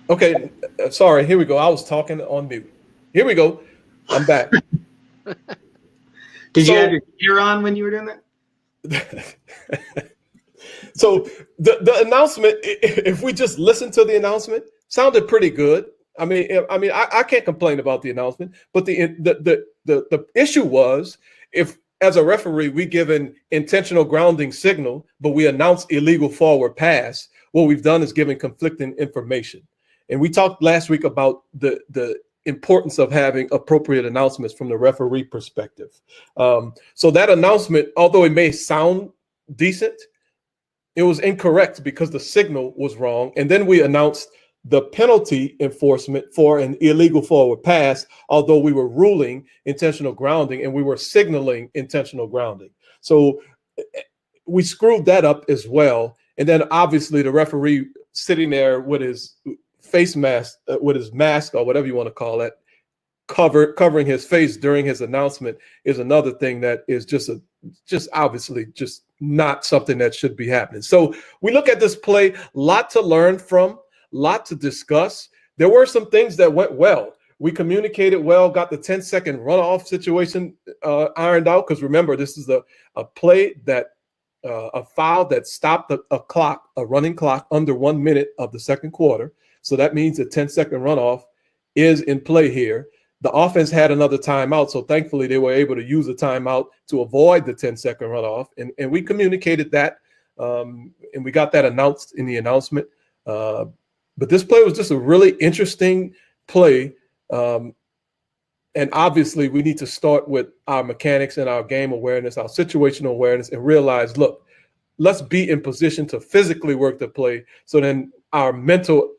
Okay, sorry, here we go. I was talking on mute. Here we go. I'm back. Did you have your gear on when you were doing that? So the announcement, if we just listen to the announcement, sounded pretty good. I mean, I can't complain about the announcement, but the issue was if, as a referee, we give an intentional grounding signal, but we announce illegal forward pass, what we've done is given conflicting information. And we talked last week about the importance of having appropriate announcements from the referee perspective. So that announcement, although it may sound decent, it was incorrect because the signal was wrong. And then we announced the penalty enforcement for an illegal forward pass, although we were ruling intentional grounding and we were signaling intentional grounding. So we screwed that up as well. And then obviously the referee sitting there with his face mask, with his mask or whatever you want to call it, covering his face during his announcement is another thing that is just obviously just not something that should be happening. So we look at this play, lot to learn from, lot to discuss. There were some things that went well. We communicated well, got the 10-second runoff situation ironed out, because remember, this is a play that a foul that stopped a running clock under 1 minute of the second quarter. So that means a 10-second runoff is in play here. The offense had another timeout, so thankfully they were able to use a timeout to avoid the 10-second runoff, and we communicated that, and we got that announced in the announcement. But this play was just a really interesting play, and obviously we need to start with our mechanics and our game awareness, our situational awareness, and realize, look, let's be in position to physically work the play, so then our mental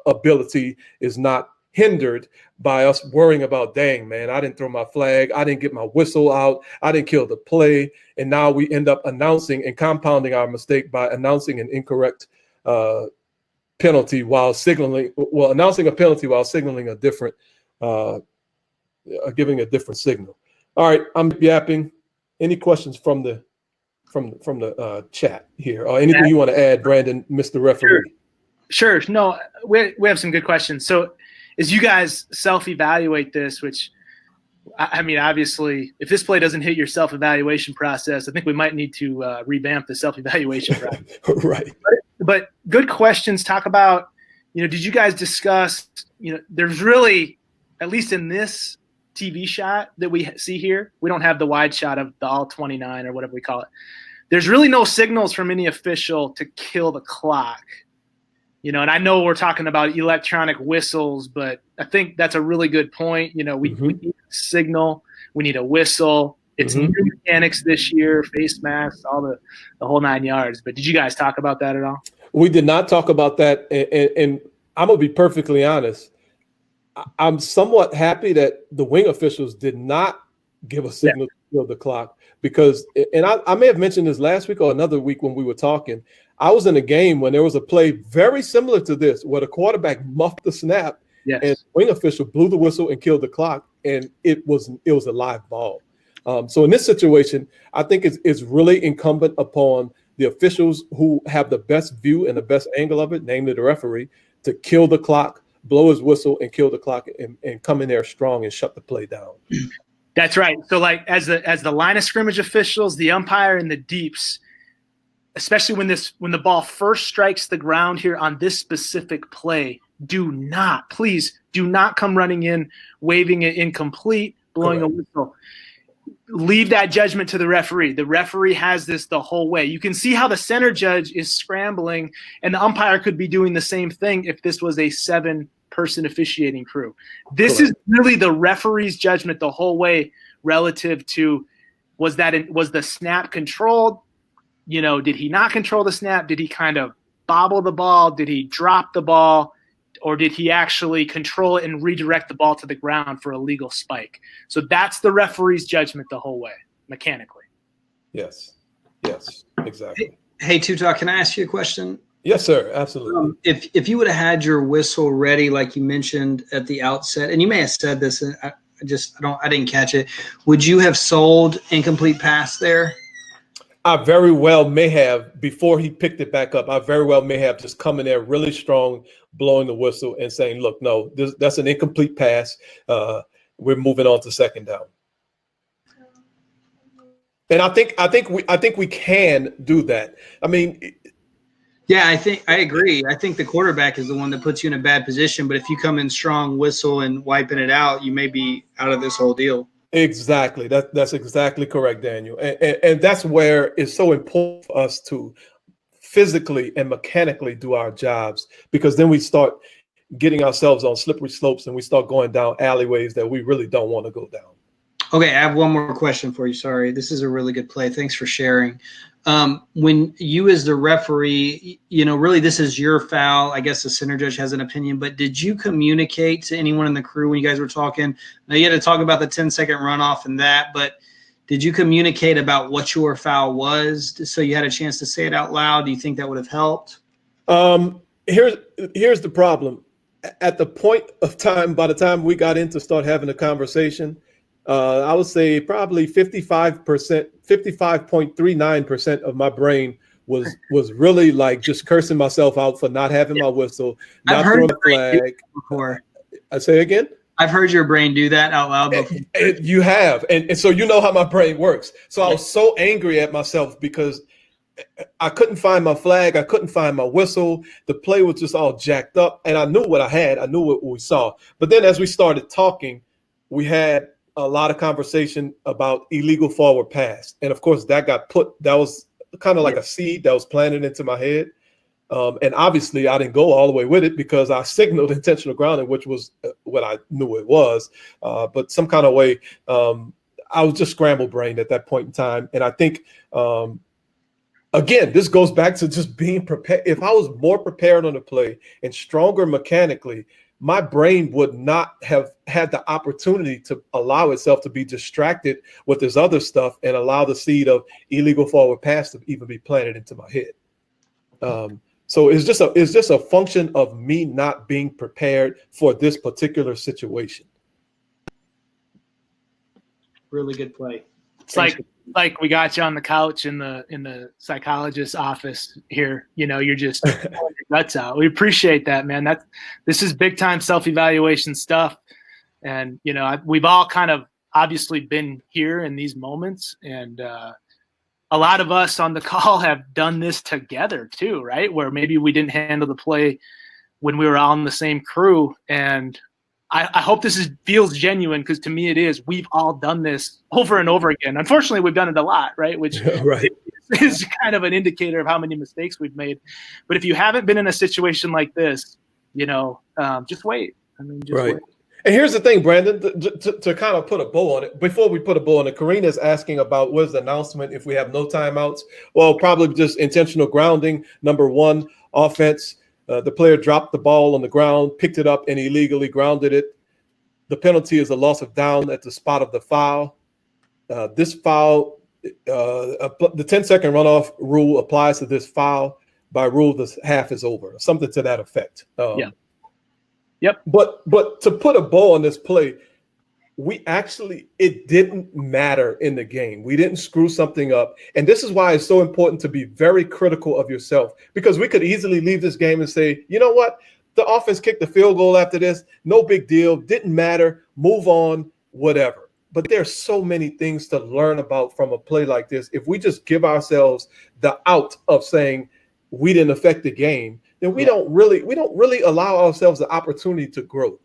ability is not hindered by us worrying about, dang, man, I didn't throw my flag, I didn't get my whistle out, I didn't kill the play, and now we end up announcing and compounding our mistake by announcing an incorrect penalty while announcing a penalty while signaling a different, giving a different signal. All right, I'm yapping. Any questions from the chat here, or anything you want to add, Brandon, Mr. Referee? Sure. No, we have some good questions. So, as you guys self-evaluate this, which I mean, obviously, if this play doesn't hit your self-evaluation process, I think we might need to revamp the self-evaluation process. Right. But good questions. Talk about, did you guys discuss, there's really, at least in this TV shot that we see here, we don't have the wide shot of the all 29 or whatever we call it. There's really no signals from any official to kill the clock. And I know we're talking about electronic whistles, but I think that's a really good point. We need a signal, we need a whistle. It's new mechanics this year, face masks, all the whole 9 yards. But did you guys talk about that at all? We did not talk about that, and I'm gonna be perfectly honest. I'm somewhat happy that the wing officials did not give a signal to kill the clock, because, and I may have mentioned this last week or another week when we were talking. I was in a game when there was a play very similar to this, where the quarterback muffed the snap, and the wing official blew the whistle and killed the clock, and it was a live ball. So in this situation, I think it's really incumbent upon the officials who have the best view and the best angle of it, namely the referee, to kill the clock, blow his whistle, and kill the clock, and come in there strong and shut the play down. That's right. So, like, as the line of scrimmage officials, the umpire, and the deeps, especially when the ball first strikes the ground here on this specific play, please do not come running in, waving it incomplete, blowing a whistle. Leave that judgment to the referee. The referee has this the whole way. You can see how the center judge is scrambling, and the umpire could be doing the same thing if this was a 7-person officiating crew. This is really the referee's judgment the whole way relative to, was the snap controlled? Did he not control the snap? Did he kind of bobble the ball? Did he drop the ball? Or did he actually control it and redirect the ball to the ground for a legal spike? So that's the referee's judgment the whole way, mechanically. Yes, exactly. Hey, Tuta, can I ask you a question? Yes, sir. Absolutely. If you would have had your whistle ready, like you mentioned at the outset, and you may have said this, and I didn't catch it. Would you have sold incomplete pass there? I very well may have, before he picked it back up, I very well may have just come in there really strong, blowing the whistle and saying, look, no, that's an incomplete pass. We're moving on to second down. And I think we can do that. I mean, yeah, I agree. I think the quarterback is the one that puts you in a bad position, but if you come in strong, whistle, and wiping it out, you may be out of this whole deal. Exactly. That's exactly correct, Daniel. And that's where it's so important for us to physically and mechanically do our jobs, because then we start getting ourselves on slippery slopes and we start going down alleyways that we really don't want to go down. Okay, I have one more question for you. Sorry, this is a really good play. Thanks for sharing. When you, as the referee, really this is your foul. I guess the center judge has an opinion, but did you communicate to anyone in the crew when you guys were talking? Now you had to talk about the 10-second runoff and that, but did you communicate about what your foul was so you had a chance to say it out loud? Do you think that would have helped? Here's the problem. At the point of time, by the time we got in to start having a conversation, I would say probably 55.39% of my brain was really like just cursing myself out for not having my whistle, not throwing a flag. Before. I say again? I've heard your brain do that out loud before. You have. And so you know how my brain works. So I was so angry at myself because I couldn't find my flag. I couldn't find my whistle. The play was just all jacked up. And I knew what I had. I knew what we saw. But then as we started talking, we had a lot of conversation about illegal forward pass. And of course that was kind of like a seed that was planted into my head. And obviously I didn't go all the way with it because I signaled intentional grounding, which was what I knew it was. But some kind of way, I was just scrambled brained at that point in time. And I think, again, this goes back to just being prepared. If I was more prepared on the play and stronger mechanically, my brain would not have had the opportunity to allow itself to be distracted with this other stuff and allow the seed of illegal forward pass to even be planted into my head. So it's just a function of me not being prepared for this particular situation. Really good play. It's like we got you on the couch in the psychologist's office here. You're just pulling your guts out. We appreciate that, man. This is big time self-evaluation stuff. And, we've all kind of obviously been here in these moments. And a lot of us on the call have done this together too, right? Where maybe we didn't handle the play when we were all in the same crew. And I hope this feels genuine, because to me it is. We've all done this over and over again. Unfortunately, we've done it a lot, right? Which right. is kind of an indicator of how many mistakes we've made. But if you haven't been in a situation like this, just wait. Right. Wait. And here's the thing, Brandon, to kind of put a bow on it. Before we put a bow on it, Karina's asking about what is the announcement if we have no timeouts. Well, probably just intentional grounding. Number one, offense. The player dropped the ball on the ground, picked it up, and illegally grounded it. The penalty is a loss of down at the spot of the foul. This foul, the 10-second runoff rule applies to this foul. By rule, this half is over. Something to that effect. Yeah. Yep. But to put a bow on this play, it didn't matter in the game. We didn't screw something up. And this is why it's so important to be very critical of yourself, because we could easily leave this game and say, you know what? The offense kicked the field goal after this. No big deal. Didn't matter. Move on, whatever. But there's so many things to learn about from a play like this. If we just give ourselves the out of saying we didn't affect the game, then we don't really allow ourselves the opportunity to grow.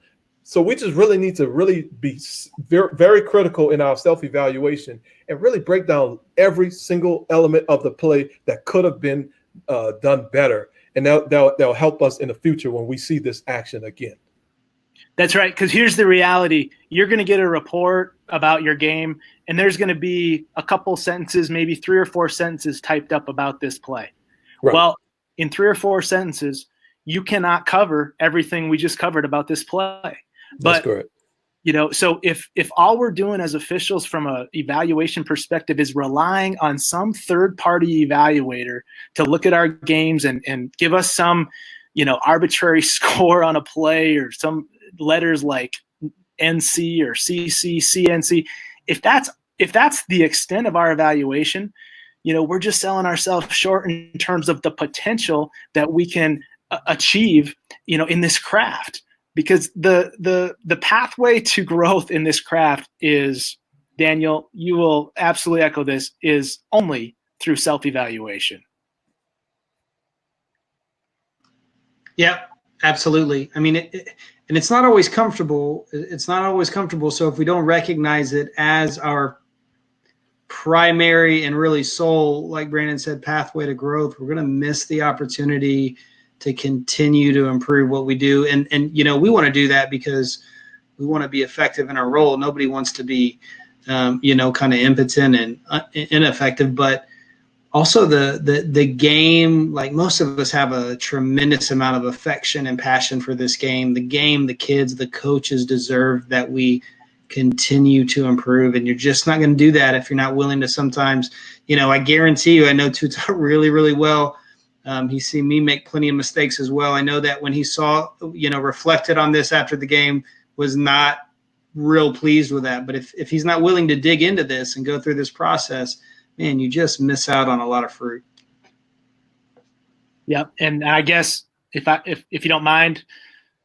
So we just really need to really be very, very critical in our self-evaluation and really break down every single element of the play that could have been done better. And that'll help us in the future when we see this action again. That's right, because here's the reality. You're going to get a report about your game, and there's going to be a couple sentences, maybe 3 or 4 sentences typed up about this play. Right. Well, in 3 or 4 sentences, you cannot cover everything we just covered about this play. That's correct. So if all we're doing as officials from a evaluation perspective is relying on some third-party evaluator to look at our games and give us some, arbitrary score on a play or some letters like NC or CC, CNC, if that's the extent of our evaluation, we're just selling ourselves short in terms of the potential that we can achieve, in this craft. Because the pathway to growth in this craft is, Daniel, you will absolutely echo this, is only through self-evaluation. Yeah, absolutely. I mean, and it's not always comfortable. It's not always comfortable. So if we don't recognize it as our primary and really sole, like Brandon said, pathway to growth, we're going to miss the opportunity to continue to improve what we do. And we want to do that because we want to be effective in our role. Nobody wants to be, kind of impotent and ineffective, but also the game, like most of us have a tremendous amount of affection and passion for this game. The game, the kids, the coaches deserve that we continue to improve. And you're just not going to do that if you're not willing to sometimes, I guarantee you, I know Tuta really, really well. He's seen me make plenty of mistakes as well. I know that when he saw, reflected on this after the game, was not real pleased with that. But if he's not willing to dig into this and go through this process, man, you just miss out on a lot of fruit. Yep. And I guess if you don't mind,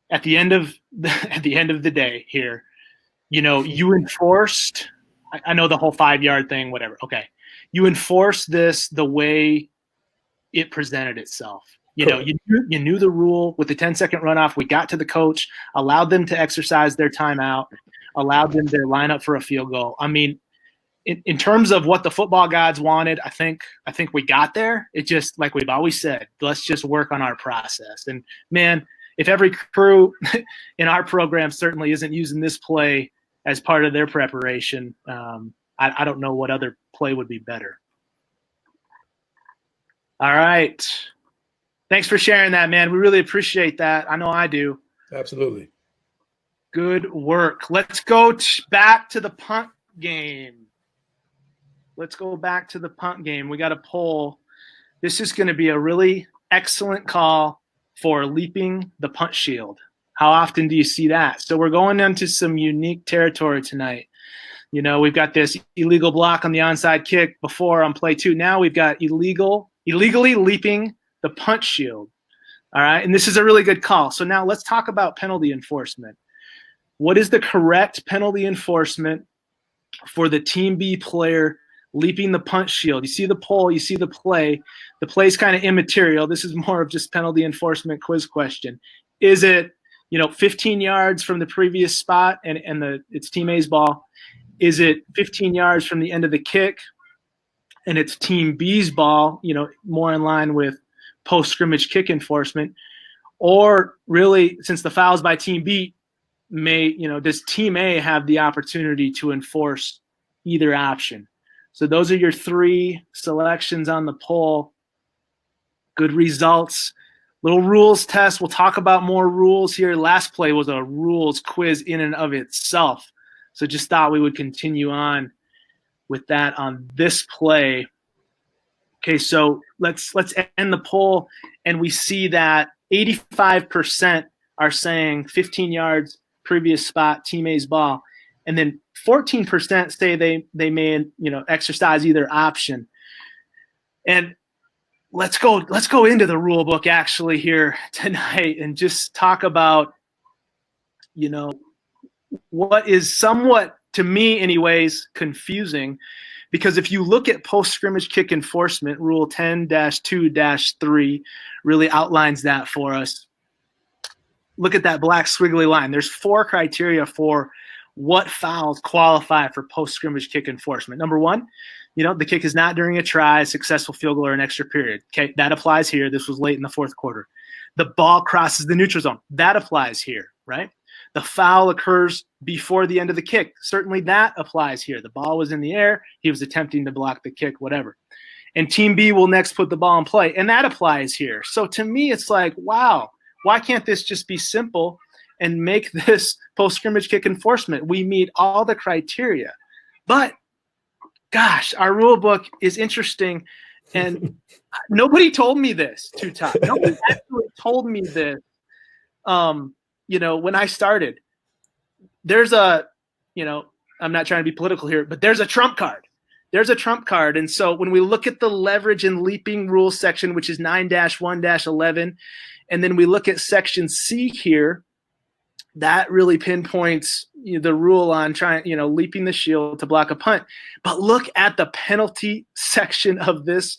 at the end of the day here, you enforced, I know the whole 5-yard thing, whatever. Okay. You enforced this the way it presented itself. You knew the rule with the 10-second runoff. We got to the coach, allowed them to exercise their timeout, allowed them to line up for a field goal. I mean, in terms of what the football gods wanted, I think we got there. It just, like we've always said, let's just work on our process. And man, if every crew in our program certainly isn't using this play as part of their preparation, I don't know what other play would be better. All right. Thanks for sharing that, man. We really appreciate that. I know I do. Absolutely. Good work. Let's go back to the punt game. We got a poll. This is going to be a really excellent call for leaping the punt shield. How often do you see that? So we're going into some unique territory tonight. You know, we've got this illegal block on the onside kick before on play 2. Now we've got illegally leaping the punt shield. All right, and this is a really good call. So now let's talk about penalty enforcement. What is the correct penalty enforcement for the Team B player leaping the punt shield? You see the pole, you see the play. The play's kind of immaterial. This is more of just penalty enforcement quiz question. Is it, 15 yards from the previous spot and it's Team A's ball? Is it 15 yards from the end of the kick and it's Team B's ball, more in line with post-scrimmage kick enforcement? Or really, since the foul's by Team B, does Team A have the opportunity to enforce either option? So those are your 3 selections on the poll. Good results. Little rules test. We'll talk about more rules here. Last play was a rules quiz in and of itself. So just thought we would continue on with that on this play. Okay, so let's end the poll, and we see that 85% are saying 15 yards, previous spot, Team A's ball, and then 14% say they may exercise either option. And let's go into the rule book actually here tonight and just talk about what is somewhat, to me anyways, confusing. Because if you look at post-scrimmage kick enforcement, Rule 10-2-3 really outlines that for us. Look at that black squiggly line. There's 4 criteria for what fouls qualify for post-scrimmage kick enforcement. Number 1, the kick is not during a try, successful field goal, or an extra period. Okay, that applies here. This was late in the 4th quarter. The ball crosses the neutral zone. That applies here, right? The foul occurs before the end of the kick. Certainly that applies here. The ball was in the air. He was attempting to block the kick, whatever. And Team B will next put the ball in play, and that applies here. So to me, it's like, wow, why can't this just be simple and make this post-scrimmage kick enforcement? We meet all the criteria. But, gosh, our rule book is interesting, and nobody told me this, Two-Top. Nobody actually told me this. When I started, there's I'm not trying to be political here, but there's a trump card. There's a trump card. And so when we look at the leverage and leaping rules section, which is 9-1-11, and then we look at section C here, that really pinpoints the rule on leaping the shield to block a punt. But look at the penalty section of this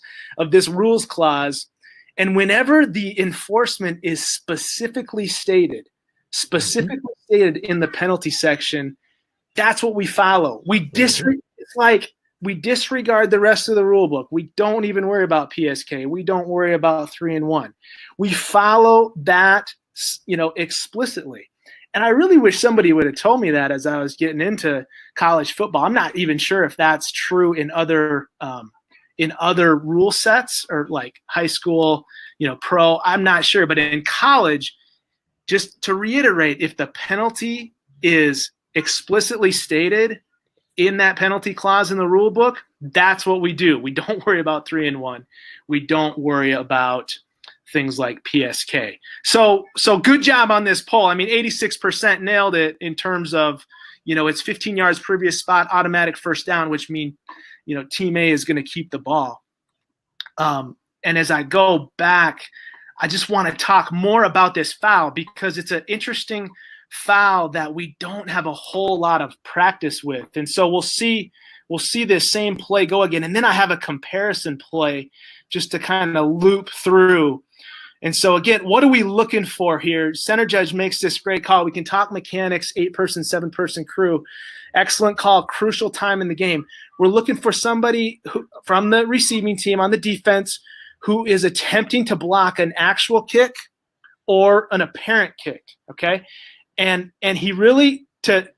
rules clause. And whenever the enforcement is specifically stated in the penalty section, that's what we follow. We disregard the rest of the rule book. We don't even worry about PSK. We don't worry about 3-and-1. We follow that, explicitly. And I really wish somebody would have told me that as I was getting into college football. I'm not even sure if that's true in other rule sets or like high school, pro. I'm not sure, but in college, just to reiterate, if the penalty is explicitly stated in that penalty clause in the rule book, that's what we do. We don't worry about 3-and-1. We don't worry about things like PSK. So good job on this poll. I mean, 86% nailed it in terms of, it's 15 yards previous spot, automatic first down, which means, Team A is going to keep the ball. And as I go back, I just want to talk more about this foul because it's an interesting foul that we don't have a whole lot of practice with. And so we'll see this same play go again. And then I have a comparison play just to kind of loop through. And so again, what are we looking for here? Center judge makes this great call. We can talk mechanics, 8-person, 7-person crew. Excellent call, crucial time in the game. We're looking for somebody from the receiving team on the defense who is attempting to block an actual kick or an apparent kick, okay? And he really, to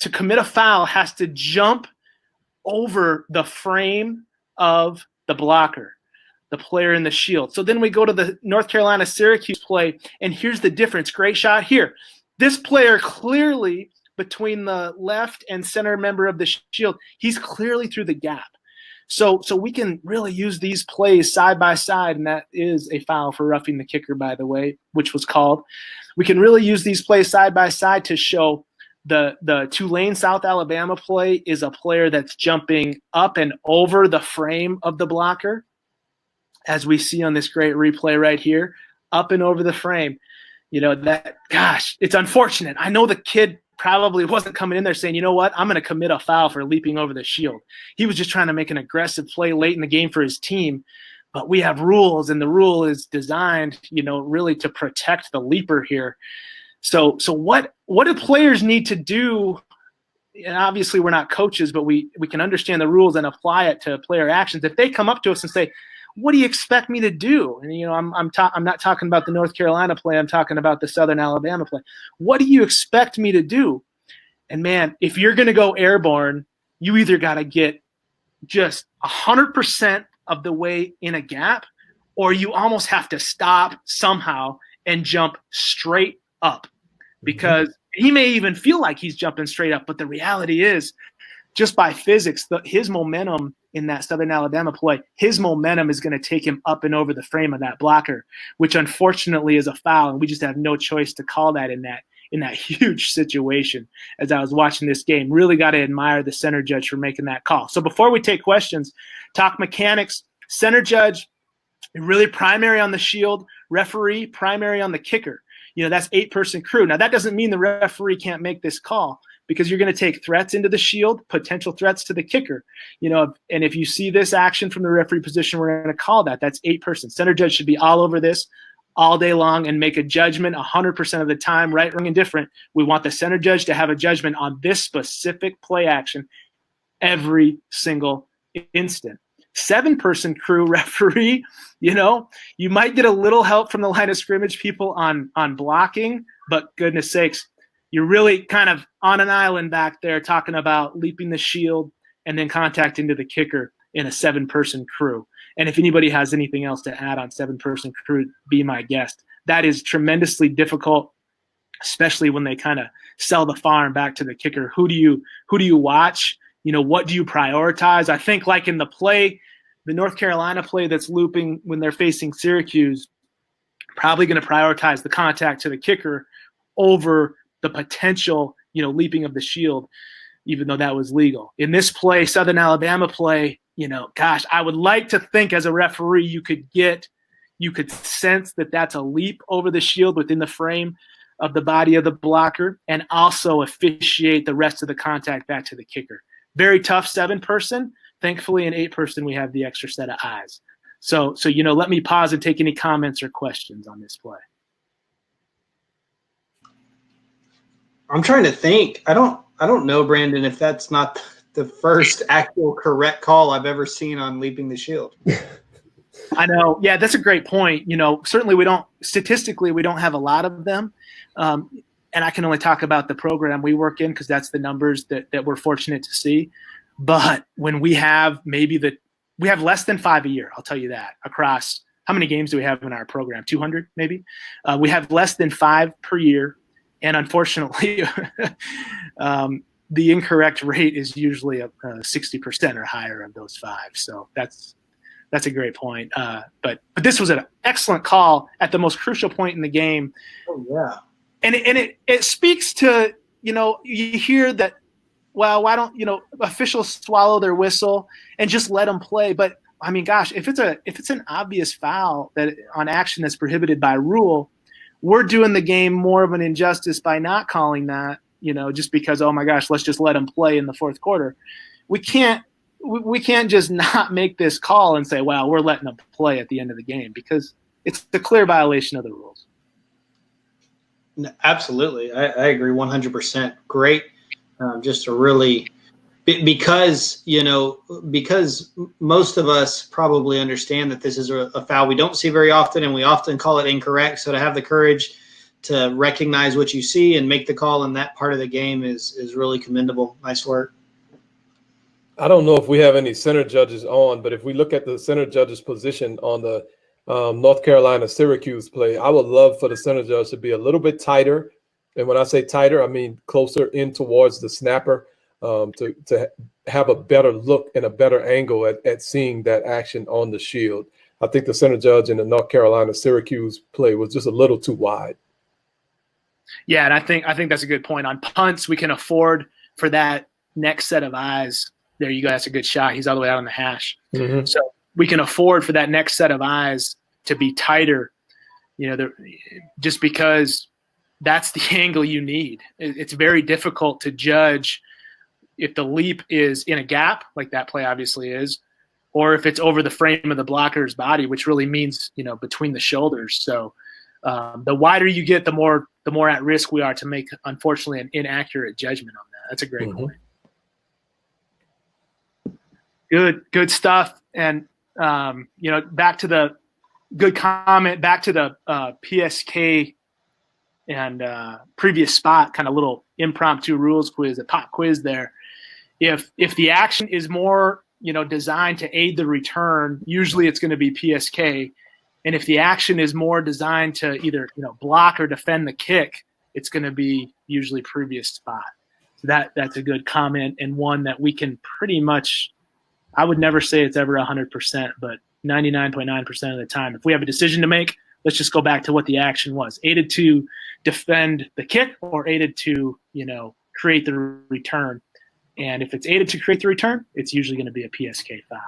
commit a foul, has to jump over the frame of the blocker, the player in the shield. So then we go to the North Carolina-Syracuse play, and here's the difference. Great shot here. This player clearly, between the left and center member of the shield, he's clearly through the gap. So we can really use these plays side by side, and that is a foul for roughing the kicker, by the way, which was called. We can really use these plays side by side to show the Tulane, South Alabama play is a player that's jumping up and over the frame of the blocker, as we see on this great replay right here, up and over the frame. Gosh, it's unfortunate. I know the kid probably wasn't coming in there saying, you know what, I'm going to commit a foul for leaping over the shield. He was just trying to make an aggressive play late in the game for his team. But we have rules, and the rule is designed, really to protect the leaper here. So what do players need to do? And obviously we're not coaches, but we can understand the rules and apply it to player actions. If they come up to us and say, what do you expect me to do? And, I'm not talking about the North Carolina play. I'm talking about the Southern Alabama play. What do you expect me to do? And, man, if you're going to go airborne, you either got to get just 100% of the way in a gap, or you almost have to stop somehow and jump straight up, because he may even feel like he's jumping straight up. But the reality is, just by physics, his momentum in that Southern Alabama play, his momentum is going to take him up and over the frame of that blocker, which unfortunately is a foul, and we just have no choice to call that in that huge situation. As I was watching this game, really got to admire the center judge for making that call. So before we take questions, talk mechanics. Center judge, really primary on the shield. Referee, primary on the kicker. That's 8-person crew. Now, that doesn't mean the referee can't make this call, because you're going to take threats into the shield, potential threats to the kicker. And if you see this action from the referee position, we're going to call that. That's 8-person. Center judge should be all over this all day long and make a judgment 100% of the time, right, wrong, and different. We want the center judge to have a judgment on this specific play action every single instant. 7-person crew referee, you might get a little help from the line of scrimmage people on blocking, but goodness sakes, you're really kind of on an island back there talking about leaping the shield and then contact into the kicker in a 7-person crew. And if anybody has anything else to add on 7-person crew, be my guest. That is tremendously difficult, especially when they kind of sell the farm back to the kicker. Who do you watch? What do you prioritize? I think like in the North Carolina play that's looping when they're facing Syracuse, probably going to prioritize the contact to the kicker over the potential, leaping of the shield, even though that was legal. In this play, Southern Alabama play, gosh, I would like to think as a referee you could sense that that's a leap over the shield within the frame of the body of the blocker, and also officiate the rest of the contact back to the kicker. Very tough 7-person. Thankfully, in 8-person, we have the extra set of eyes. So let me pause and take any comments or questions on this play. I'm trying to think. I don't know, Brandon, if that's not the first actual correct call I've ever seen on leaping the shield. I know. Yeah, that's a great point. Certainly statistically, we don't have a lot of them. And I can only talk about the program we work in, because that's the numbers that we're fortunate to see. But when we have we have less than 5 a year, I'll tell you that, across how many games do we have in our program? 200 maybe? We have less than 5 per year. And unfortunately, the incorrect rate is usually 60% or higher of those 5. So that's a great point. But this was an excellent call at the most crucial point in the game. Oh, yeah. And it speaks to, you hear that, well, why don't, officials swallow their whistle and just let them play? But I mean, gosh, if it's an obvious foul that on action that's prohibited by rule, we're doing the game more of an injustice by not calling that, just because, oh my gosh, let's just let them play in the fourth quarter. We can't just not make this call and say, well, we're letting them play at the end of the game, because it's a clear violation of the rules. Absolutely. I agree 100%. Great. Just a really, because most of us probably understand that this is a foul we don't see very often, and we often call it incorrect. So to have the courage to recognize what you see and make the call in that part of the game is really commendable. Nice work. I don't know if we have any center judges on, but if we look at the center judge's position on the North Carolina Syracuse play, I would love for the center judge to be a little bit tighter. And when I say tighter, I mean closer in towards the snapper. to have a better look and a better angle at seeing that action on the shield. I think the center judge in the North Carolina Syracuse play was just a little too wide. Yeah, and I think that's a good point. On punts, we can afford for that next set of eyes. There you go. That's a good shot. He's all the way out on the hash. Mm-hmm. So we can afford for that next set of eyes to be tighter, just because that's the angle you need. It's very difficult to judge if the leap is in a gap, like that play obviously is, or if it's over the frame of the blocker's body, which really means, between the shoulders. So the wider you get, the more at risk we are to make, unfortunately, an inaccurate judgment on that. That's a great point. Good stuff. And, back to the good comment, back to the PSK and previous spot, kind of little impromptu rules quiz, a pop quiz there. If the action is more, designed to aid the return, usually it's going to be PSK. And if the action is more designed to either, block or defend the kick, it's going to be usually previous spot. So that's a good comment, and one that we can pretty much, I would never say it's ever 100%, but 99.9% of the time, if we have a decision to make, let's just go back to what the action was. Aided to defend the kick or aided to, create the return. And if it's aided to create the return, it's usually going to be a PSK foul.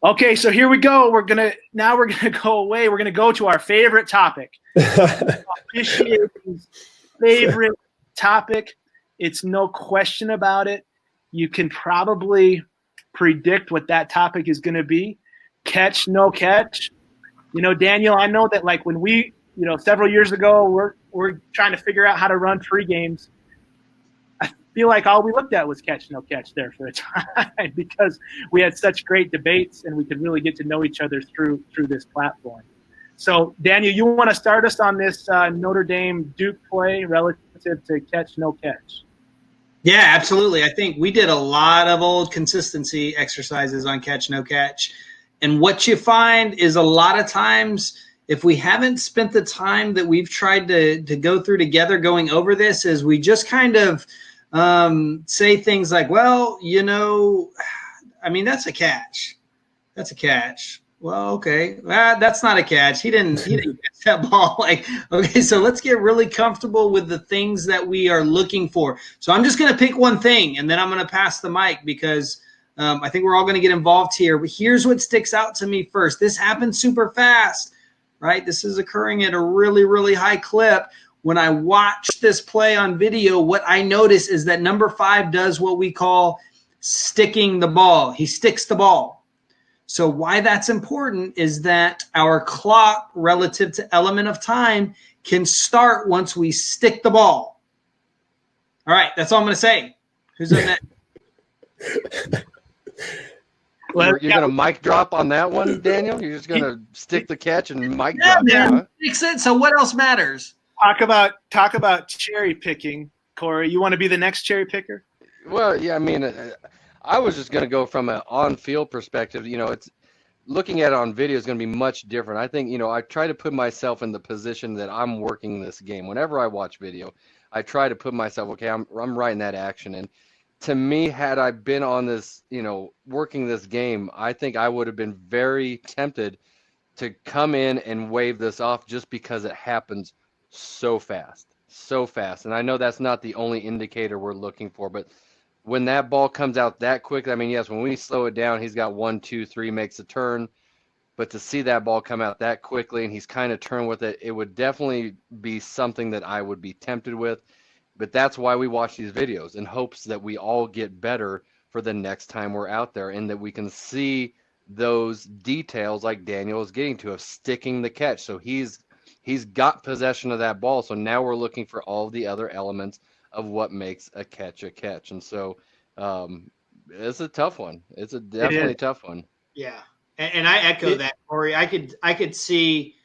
Okay, so here we go. We're gonna go away. We're gonna go to our favorite topic. Officiating's favorite topic. It's no question about it. You can probably predict what that topic is going to be. Catch, no catch. Daniel, I know that like when we, several years ago, we're trying to figure out how to run free games. I feel like all we looked at was catch, no catch there for a time because we had such great debates and we could really get to know each other through this platform. So, Daniel, you want to start us on this Notre Dame Duke play relative to catch, no catch? Yeah, absolutely. I think we did a lot of old consistency exercises on catch, no catch. And what you find is a lot of times, if we haven't spent the time that we've tried to go through together going over this, is we just kind of say things like, well, that's a catch. That's a catch. Well, okay, that's not a catch. He didn't catch that ball. Like, okay, so let's get really comfortable with the things that we are looking for. So I'm just going to pick one thing, and then I'm going to pass the mic because I think we're all going to get involved here. But here's what sticks out to me first. This happened super fast, right? This is occurring at a really, really high clip. When I watch this play on video, what I notice is that number 5 does what we call sticking the ball. He sticks the ball. So why that's important is that our clock relative to element of time can start once we stick the ball. All right, that's all I'm going to say. Who's on that? You're going to mic drop on that one, Daniel? You're just going to stick the catch and mic drop? Man, huh? Fix it. So what else matters? Talk about cherry picking, Corey. You want to be the next cherry picker? Well, yeah, I was just going to go from an on-field perspective. It's looking at it on video is going to be much different. I think, I try to put myself in the position that I'm working this game. Whenever I watch video, I try to put myself, okay, I'm writing that action. And to me, had I been on this, working this game, I think I would have been very tempted to come in and wave this off just because it happens so fast. And I know that's not the only indicator we're looking for, but when that ball comes out that quick, yes, when we slow it down, he's got 1, 2, 3, makes a turn. But to see that ball come out that quickly and he's kind of turned with it, it would definitely be something that I would be tempted with. But that's why we watch these videos, in hopes that we all get better for the next time we're out there and that we can see those details like Daniel is getting to of sticking the catch. So he's got possession of that ball. So now we're looking for all the other elements of what makes a catch a catch. And so it's a tough one. It's a definitely tough one. Yeah. And I echo that, Corey. I could see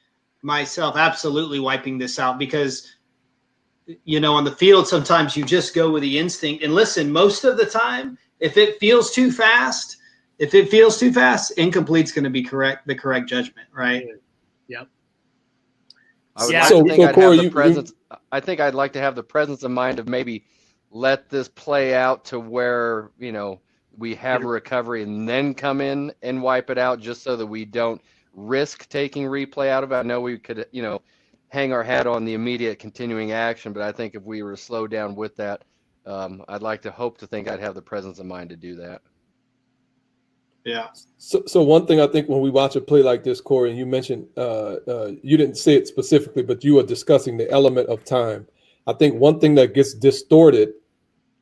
myself absolutely wiping this out because, on the field, sometimes you just go with the instinct. And listen, most of the time, if it feels too fast, incomplete's going to be the correct judgment, right? Yep. I think I'd like to have the presence of mind of maybe let this play out to where, you know, we have a recovery and then come in and wipe it out, just so that we don't risk taking replay out of it. I know we could, you know, hang our hat on the immediate continuing action, but I think if we were to slow down with that, I'd like to hope to think I'd have the presence of mind to do that. Yeah. So one thing I think when we watch a play like this, Corey, and you mentioned, you didn't say it specifically, but you were discussing the element of time. I think one thing that gets distorted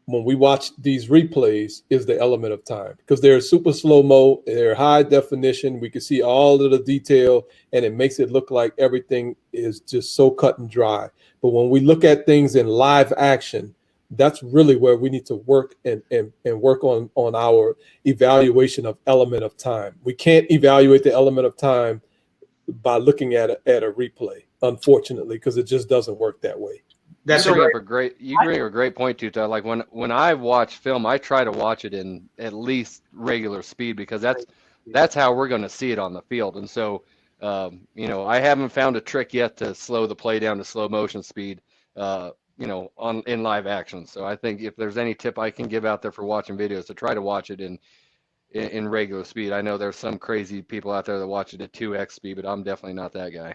when we watch these replays is the element of time, because they're super slow-mo, they're high definition. We can see all of the detail, and it makes it look like everything is just so cut and dry. But when we look at things in live action, that's really where we need to work and work on our evaluation of element of time. We can't evaluate the element of time by looking at a replay, unfortunately, because it just doesn't work that way. That's you right. bring up a great point too, Todd. Like when I watch film, I try to watch it in at least regular speed, because that's how we're going to see it on the field. And so, you know, I haven't found a trick yet to slow the play down to slow motion speed, you know, in live action. So I think if there's any tip I can give out there for watching videos, to try to watch it in regular speed. I know there's some crazy people out there that watch it at 2x speed, but I'm definitely not that guy.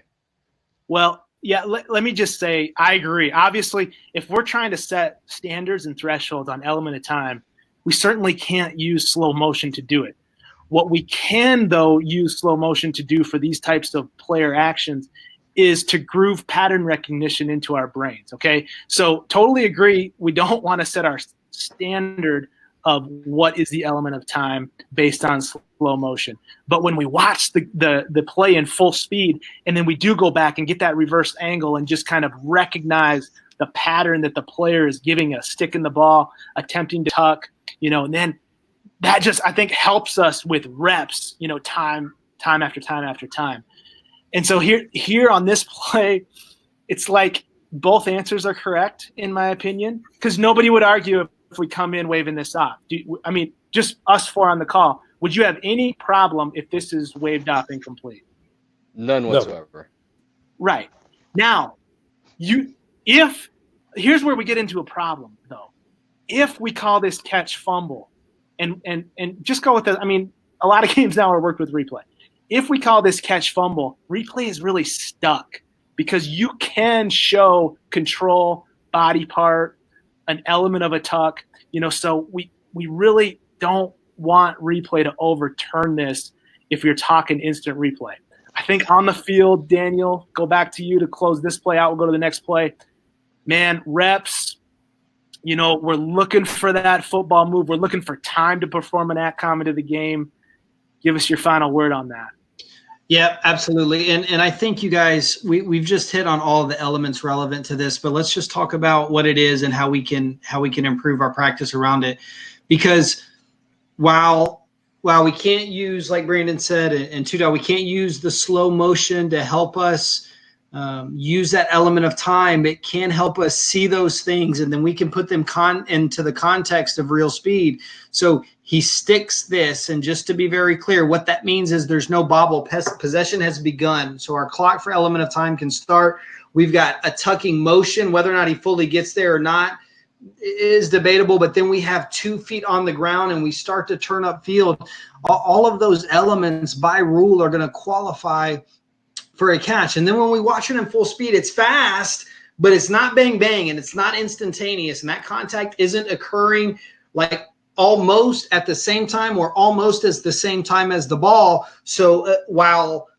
Well, yeah, let me just say, I agree. Obviously, if we're trying to set standards and thresholds on element of time, we certainly can't use slow motion to do it. What we can, though, use slow motion to do for these types of player actions is to groove pattern recognition into our brains, okay? So totally agree. We don't want to set our standard of what is the element of time based on slow motion. But when we watch the play in full speed, and then we do go back and get that reverse angle and just kind of recognize the pattern that the player is giving us, sticking the ball, attempting to tuck, you know, and then that just, I think, helps us with reps, you know, time after time after time. And so here on this play, it's like both answers are correct, in my opinion, because nobody would argue if we come in waving this off. I mean, just us four on the call, would you have any problem if this is waved off incomplete? None whatsoever. Right. Now, here's where we get into a problem, though. If we call this catch fumble, and just go with the, I mean, a lot of games now are worked with replay. If we call this catch fumble, replay is really stuck, because you can show control, body part, an element of a tuck, you know, so we really don't want replay to overturn this if you're talking instant replay. I think on the field, Daniel, go back to you to close this play out. We'll go to the next play. Man, reps, you know, we're looking for that football move. We're looking for time to perform an outcome into the game. Give us your final word on that. Yeah, absolutely. And I think you guys, we've just hit on all of the elements relevant to this, but let's just talk about what it is and how we can improve our practice around it. Because while we can't use, like Brandon said, and Tudor, we can't use the slow motion to help us use that element of time, it can help us see those things, and then we can put them into the context of real speed. So he sticks this, and just to be very clear, what that means is there's no bobble. Possession has begun. So our clock for element of time can start. We've got a tucking motion. Whether or not he fully gets there or not is debatable, but then we have 2 feet on the ground and we start to turn up field. All of those elements by rule are going to qualify for a catch. And then when we watch it in full speed, it's fast, but it's not bang bang, and it's not instantaneous, and that contact isn't occurring like almost at the same time or almost as the same time as the ball. So while,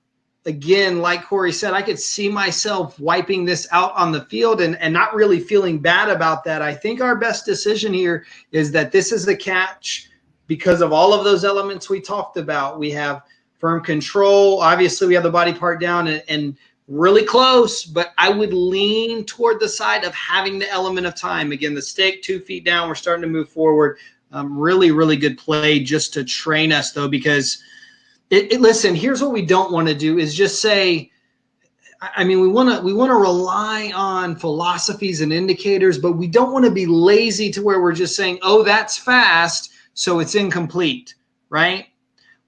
again, like Corey said, I could see myself wiping this out on the field and not really feeling bad about that. I think our best decision here is that this is the catch because of all of those elements we talked about. We have firm control. Obviously, we have the body part down and really close, but I would lean toward the side of having the element of time. Again, the stick, 2 feet down, we're starting to move forward. Really, really good play just to train us, though, because listen, here's what we don't want to do is just say, I mean, we want to rely on philosophies and indicators, but we don't want to be lazy to where we're just saying, oh, that's fast, so it's incomplete, right?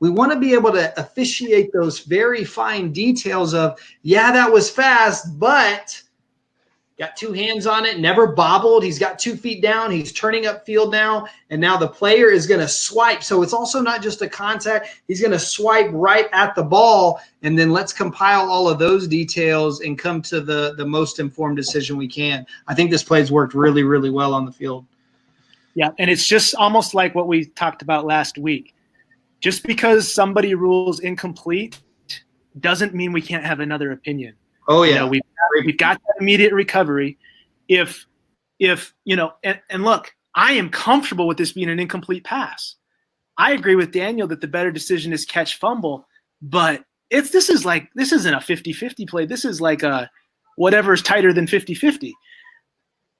We want to be able to officiate those very fine details of, yeah, that was fast, but got two hands on it, never bobbled. He's got 2 feet down. He's turning up field now, and now the player is going to swipe. So it's also not just a contact. He's going to swipe right at the ball, and then let's compile all of those details and come to the most informed decision we can. I think this play's worked really, really well on the field. Yeah, and it's just almost like what we talked about last week. Just because somebody rules incomplete doesn't mean we can't have another opinion. Oh, yeah. You know, we've got that immediate recovery. If you know, and look, I am comfortable with this being an incomplete pass. I agree with Daniel that the better decision is catch fumble, but this isn't a 50-50 play. This is like a whatever's tighter than 50-50.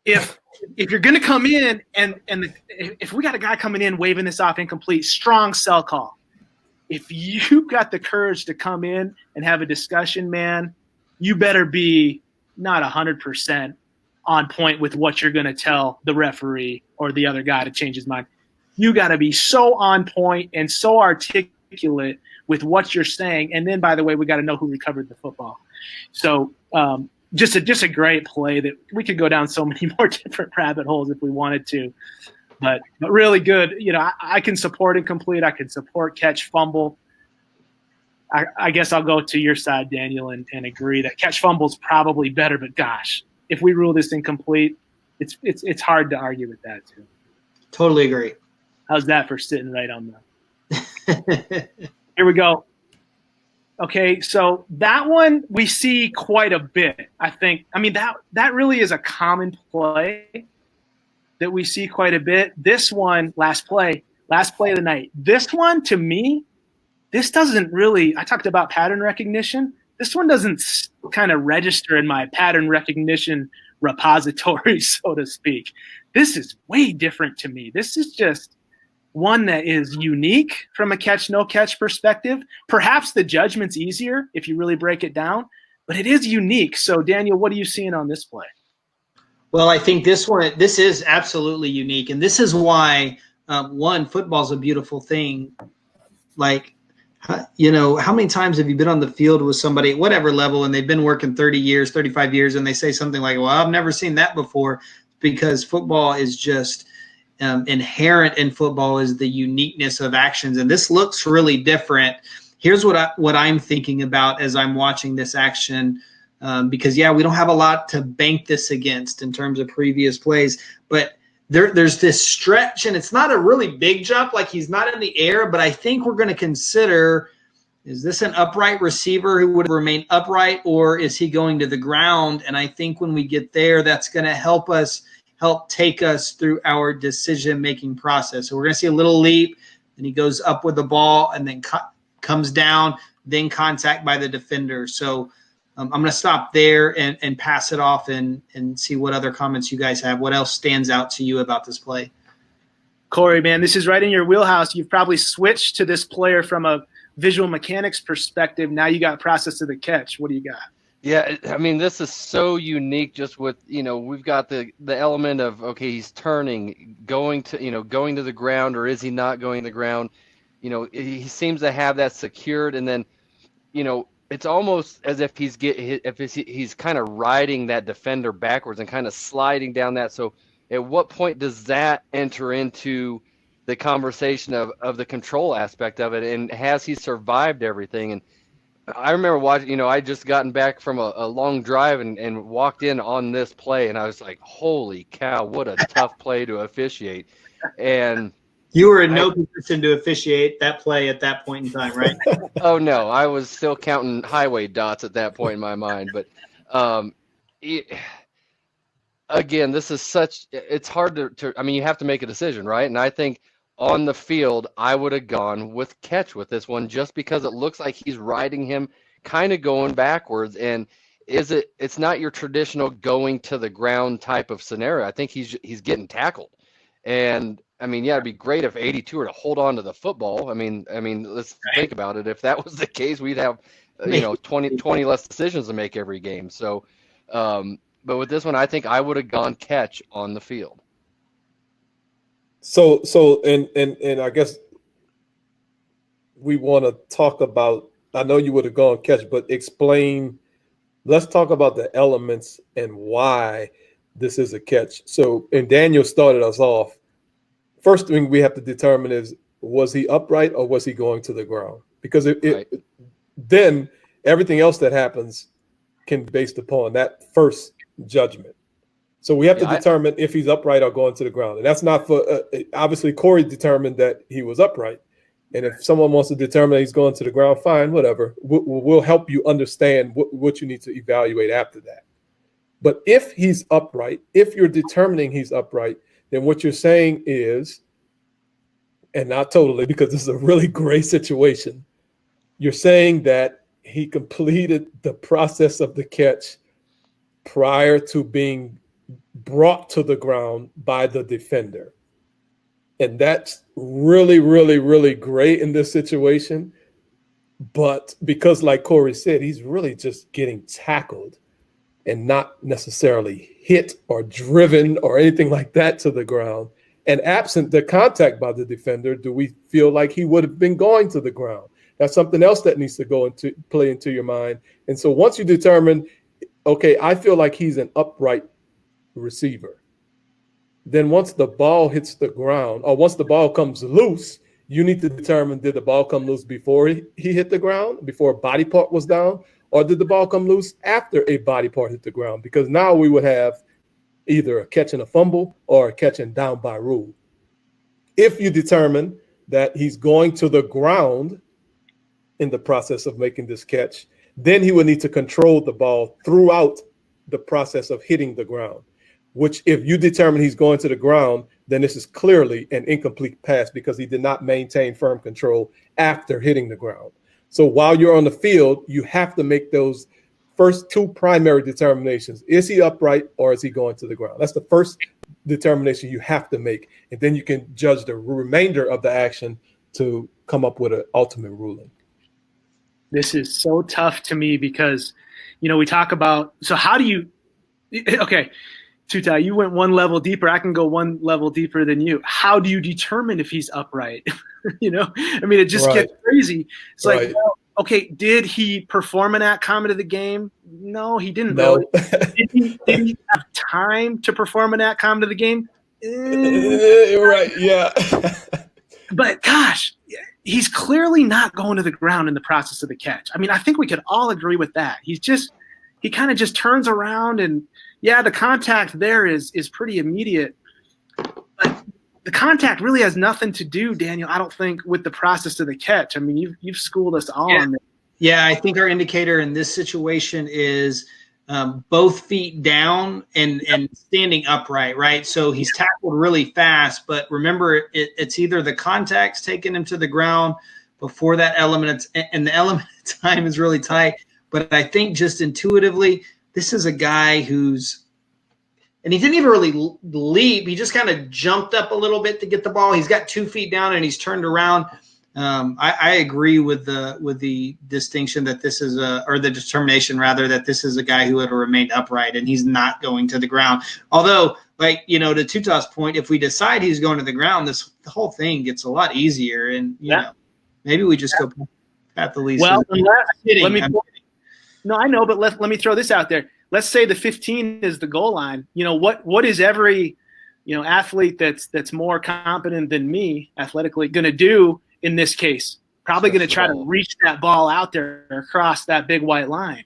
If you're going to come in if we got a guy coming in waving this off incomplete, strong sell call. If you've got the courage to come in and have a discussion, man, you better be not 100% on point with what you're going to tell the referee or the other guy to change his mind. You got to be so on point and so articulate with what you're saying. And then, by the way, we got to know who recovered the football. So just a great play that we could go down so many more different rabbit holes if we wanted to. But really good. You know, I can support incomplete. I can support catch fumble. I guess I'll go to your side, Daniel, and agree that catch fumble is probably better. But gosh, if we rule this incomplete, it's hard to argue with that too. Totally agree. How's that for sitting right on the? Here we go. Okay, so that one we see quite a bit. I think. I mean that really is a common play that we see quite a bit. This one, last play of the night. This one, to me, this doesn't really – I talked about pattern recognition. This one doesn't kind of register in my pattern recognition repository, so to speak. This is way different to me. This is just one that is unique from a catch-no-catch perspective. Perhaps the judgment's easier if you really break it down, but it is unique. So, Daniel, what are you seeing on this play? Well, I think this is absolutely unique. And this is why, one, football's a beautiful thing. Like, you know, how many times have you been on the field with somebody at whatever level and they've been working 30 years, 35 years, and they say something like, well, I've never seen that before, because football is just inherent in football is the uniqueness of actions. And this looks really different. Here's what I'm thinking about as I'm watching this action. Because, yeah, we don't have a lot to bank this against in terms of previous plays, but there's this stretch, and it's not a really big jump, like he's not in the air, but I think we're going to consider, is this an upright receiver who would remain upright, or is he going to the ground? And I think when we get there, that's going to help take us through our decision-making process. So we're going to see a little leap, and he goes up with the ball and then comes down, then contact by the defender. So I'm going to stop there and pass it off and see what other comments you guys have. What else stands out to you about this play? Corey, man, this is right in your wheelhouse. You've probably switched to this player from a visual mechanics perspective. Now you got process of the catch. What do you got? Yeah, I mean, this is so unique just with, you know, we've got the element of, okay, he's turning, going to the ground, or is he not going to the ground? You know, he seems to have that secured, and then, you know, it's almost as if he's kind of riding that defender backwards and kind of sliding down that. So at what point does that enter into the conversation of the control aspect of it? And has he survived everything? And I remember watching, you know, I just gotten back from a long drive and walked in on this play, and I was like, holy cow, what a tough play to officiate. And you were in no position to officiate that play at that point in time, right? Oh, no, I was still counting highway dots at that point in my mind. But again, this is it's hard to, I mean, you have to make a decision, right? And I think on the field, I would have gone with catch with this one, just because it looks like he's riding him kind of going backwards. And it's not your traditional going to the ground type of scenario. I think he's getting tackled. And I mean, yeah, it'd be great if 82 were to hold on to the football. I mean, let's think about it. If that was the case, we'd have, 20 less decisions to make every game. So, but with this one, I think I would have gone catch on the field. So, and I guess we want to talk about, I know you would have gone catch, but explain let's talk about the elements and why this is a catch. So, and Daniel started us off. First thing we have to determine is, was he upright or was he going to the ground? Because then everything else that happens can be based upon that first judgment. So we have to determine if he's upright or going to the ground. And that's not for, obviously Corey determined that he was upright. And if someone wants to determine he's going to the ground, fine, whatever. We'll help you understand what you need to evaluate after that. But if he's upright, if you're determining he's upright, then what you're saying is, and not totally, because this is a really great situation, you're saying that he completed the process of the catch prior to being brought to the ground by the defender. And that's really, really, really great in this situation. But because, like Corey said, he's really just getting tackled and not necessarily hit or driven or anything like that to the ground. And absent the contact by the defender, do we feel like he would have been going to the ground? That's something else that needs to go into play into your mind. And so once you determine, okay, I feel like he's an upright receiver, then once the ball hits the ground, or once the ball comes loose, you need to determine, did the ball come loose before he hit the ground, before a body part was down, or did the ball come loose after a body part hit the ground? Because now we would have either a catch and a fumble or a catch and down by rule. If you determine that he's going to the ground in the process of making this catch, then he would need to control the ball throughout the process of hitting the ground, which if you determine he's going to the ground, then this is clearly an incomplete pass because he did not maintain firm control after hitting the ground. So while you're on the field, you have to make those first two primary determinations. Is he upright or is he going to the ground? That's the first determination you have to make. And then you can judge the remainder of the action to come up with an ultimate ruling. This is so tough to me because, we talk about, so how do you, okay, Tutai, you went one level deeper. I can go one level deeper than you. How do you determine if he's upright? It just gets crazy. It's like, well, okay, did he perform an outcome of the game? No, he didn't. No. Did he have time to perform an outcome of the game? Right, yeah. But gosh, he's clearly not going to the ground in the process of the catch. I think we could all agree with that. He kind of just turns around and, yeah, the contact there is pretty immediate. But the contact really has nothing to do, Daniel, I don't think, with the process of the catch. You've schooled us all on this. Yeah, I think our indicator in this situation is both feet down and standing upright, right? So he's tackled really fast, but remember, it's either the contact's taking him to the ground before that element, and the element of time is really tight. But I think just intuitively, this is a guy and he didn't even really leap. He just kind of jumped up a little bit to get the ball. He's got 2 feet down and he's turned around. I agree with the distinction that this is or the determination rather, that this is a guy who had remained upright and he's not going to the ground. Although, to Tuta's point, if we decide he's going to the ground, the whole thing gets a lot easier. And maybe we just go at the least. Well, no, I know, but let me throw this out there. Let's say the 15 is the goal line. What is every athlete that's more competent than me athletically going to do in this case? Probably going to try to reach that ball out there across that big white line.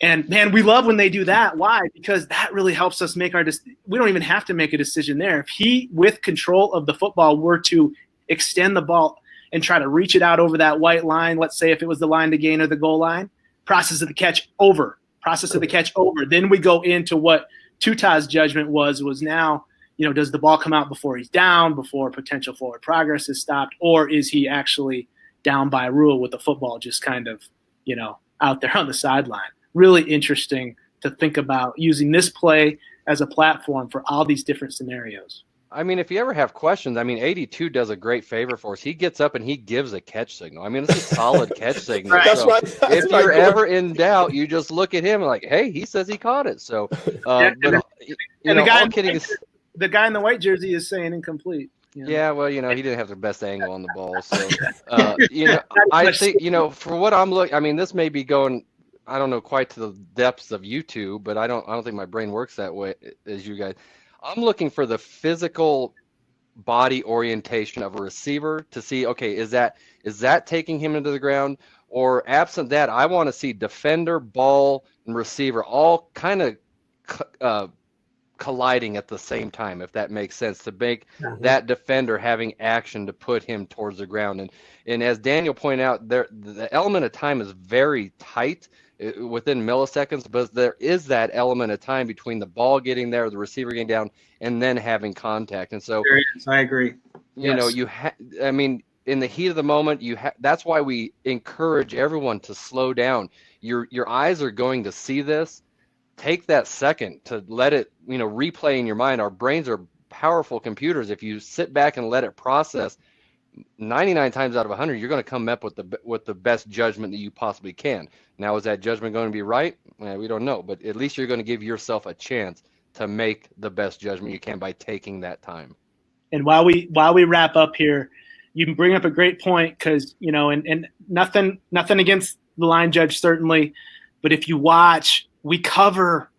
And man, we love when they do that. Why? Because that really helps us make we don't even have to make a decision there. If he, with control of the football, were to extend the ball and try to reach it out over that white line, let's say if it was the line to gain or the goal line, process of the catch over. Then we go into what Tuta's judgment was now, does the ball come out before he's down, before potential forward progress is stopped, or is he actually down by rule with the football just kind of, out there on the sideline? Really interesting to think about using this play as a platform for all these different scenarios. If you ever have questions, 82 does a great favor for us. He gets up and he gives a catch signal. It's a solid catch signal. Right. That's right. If you're ever in doubt, you just look at him and like, hey, he says he caught it. So, the guy in the white jersey is saying incomplete. Yeah, well, he didn't have the best angle on the ball. So, I think, for what I'm looking, this may be going I don't know quite to the depths of you two, but I don't think my brain works that way as you guys. I'm looking for the physical body orientation of a receiver to see, okay, is that taking him into the ground? Or absent that, I want to see defender, ball, and receiver all kind of colliding at the same time, if that makes sense, to make that defender having action to put him towards the ground. And as Daniel pointed out, the element of time is very tight within milliseconds, but there is that element of time between the ball getting there, the receiver getting down, and then having contact. And so, I agree. You know, I mean, in the heat of the moment, that's why we encourage everyone to slow down. Your eyes are going to see this. Take that second to let it, replay in your mind. Our brains are powerful computers. If you sit back and let it process, 99 times out of 100, you're going to come up with the best judgment that you possibly can. Now, is that judgment going to be right? We don't know, but at least you're going to give yourself a chance to make the best judgment you can by taking that time. And while we wrap up here, you can bring up a great point because, and nothing against the line judge, certainly, but if you watch, we cover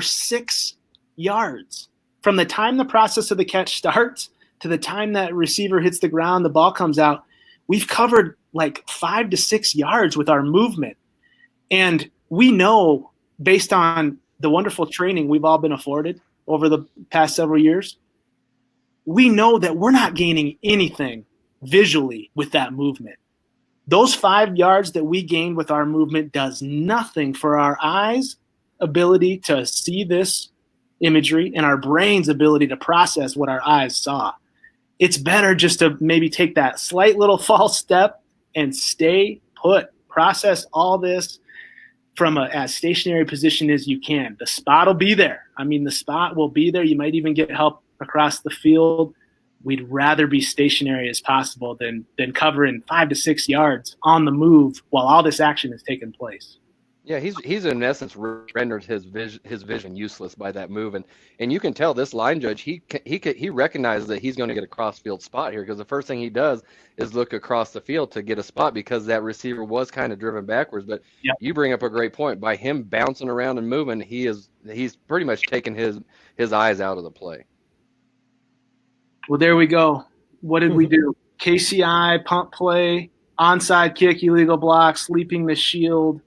6 yards from the time the process of the catch starts to the time that receiver hits the ground, the ball comes out. We've covered like 5 to 6 yards with our movement. And we know, based on the wonderful training we've all been afforded over the past several years, we know that we're not gaining anything visually with that movement. Those 5 yards that we gained with our movement does nothing for our eyes' ability to see this imagery and our brain's ability to process what our eyes saw. It's better just to maybe take that slight little false step and stay put. Process all this from as stationary position as you can. The spot will be there. The spot will be there. You might even get help across the field. We'd rather be stationary as possible than covering 5 to 6 yards on the move while all this action is taking place. Yeah, he's in essence rendered his vision useless by that move, and you can tell this line judge he recognizes that he's going to get a cross-field spot here, because the first thing he does is look across the field to get a spot because that receiver was kind of driven backwards. But You bring up a great point. By him bouncing around and moving, he's pretty much taken his eyes out of the play. Well, there we go. What did we do? KCI, pump play, onside kick, illegal block, sleeping the shield.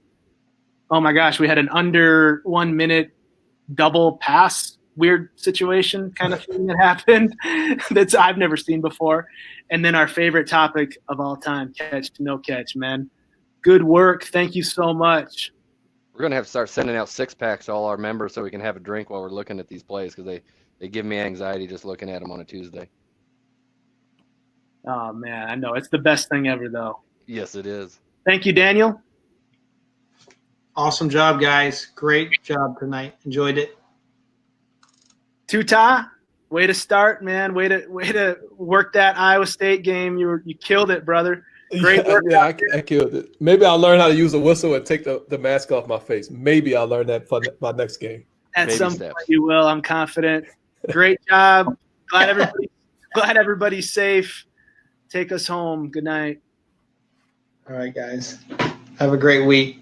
Oh my gosh, we had an under 1 minute double pass, weird situation kind of thing that happened that's I've never seen before. And then our favorite topic of all time, catch to no catch, man. Good work. Thank you so much. We're going to have to start sending out 6-packs to all our members so we can have a drink while we're looking at these plays, because they give me anxiety just looking at them on a Tuesday. Oh, man, I know. It's the best thing ever, though. Yes, it is. Thank you, Daniel. Awesome job, guys. Great job tonight. Enjoyed it. Tuta, way to start, man. Way to work that Iowa State game. You killed it, brother. Great work. Yeah, I killed it. Maybe I'll learn how to use a whistle and take the mask off my face. Maybe I'll learn that for my next game. At some point you will. I'm confident. Great job. Glad everybody's safe. Take us home. Good night. All right, guys. Have a great week.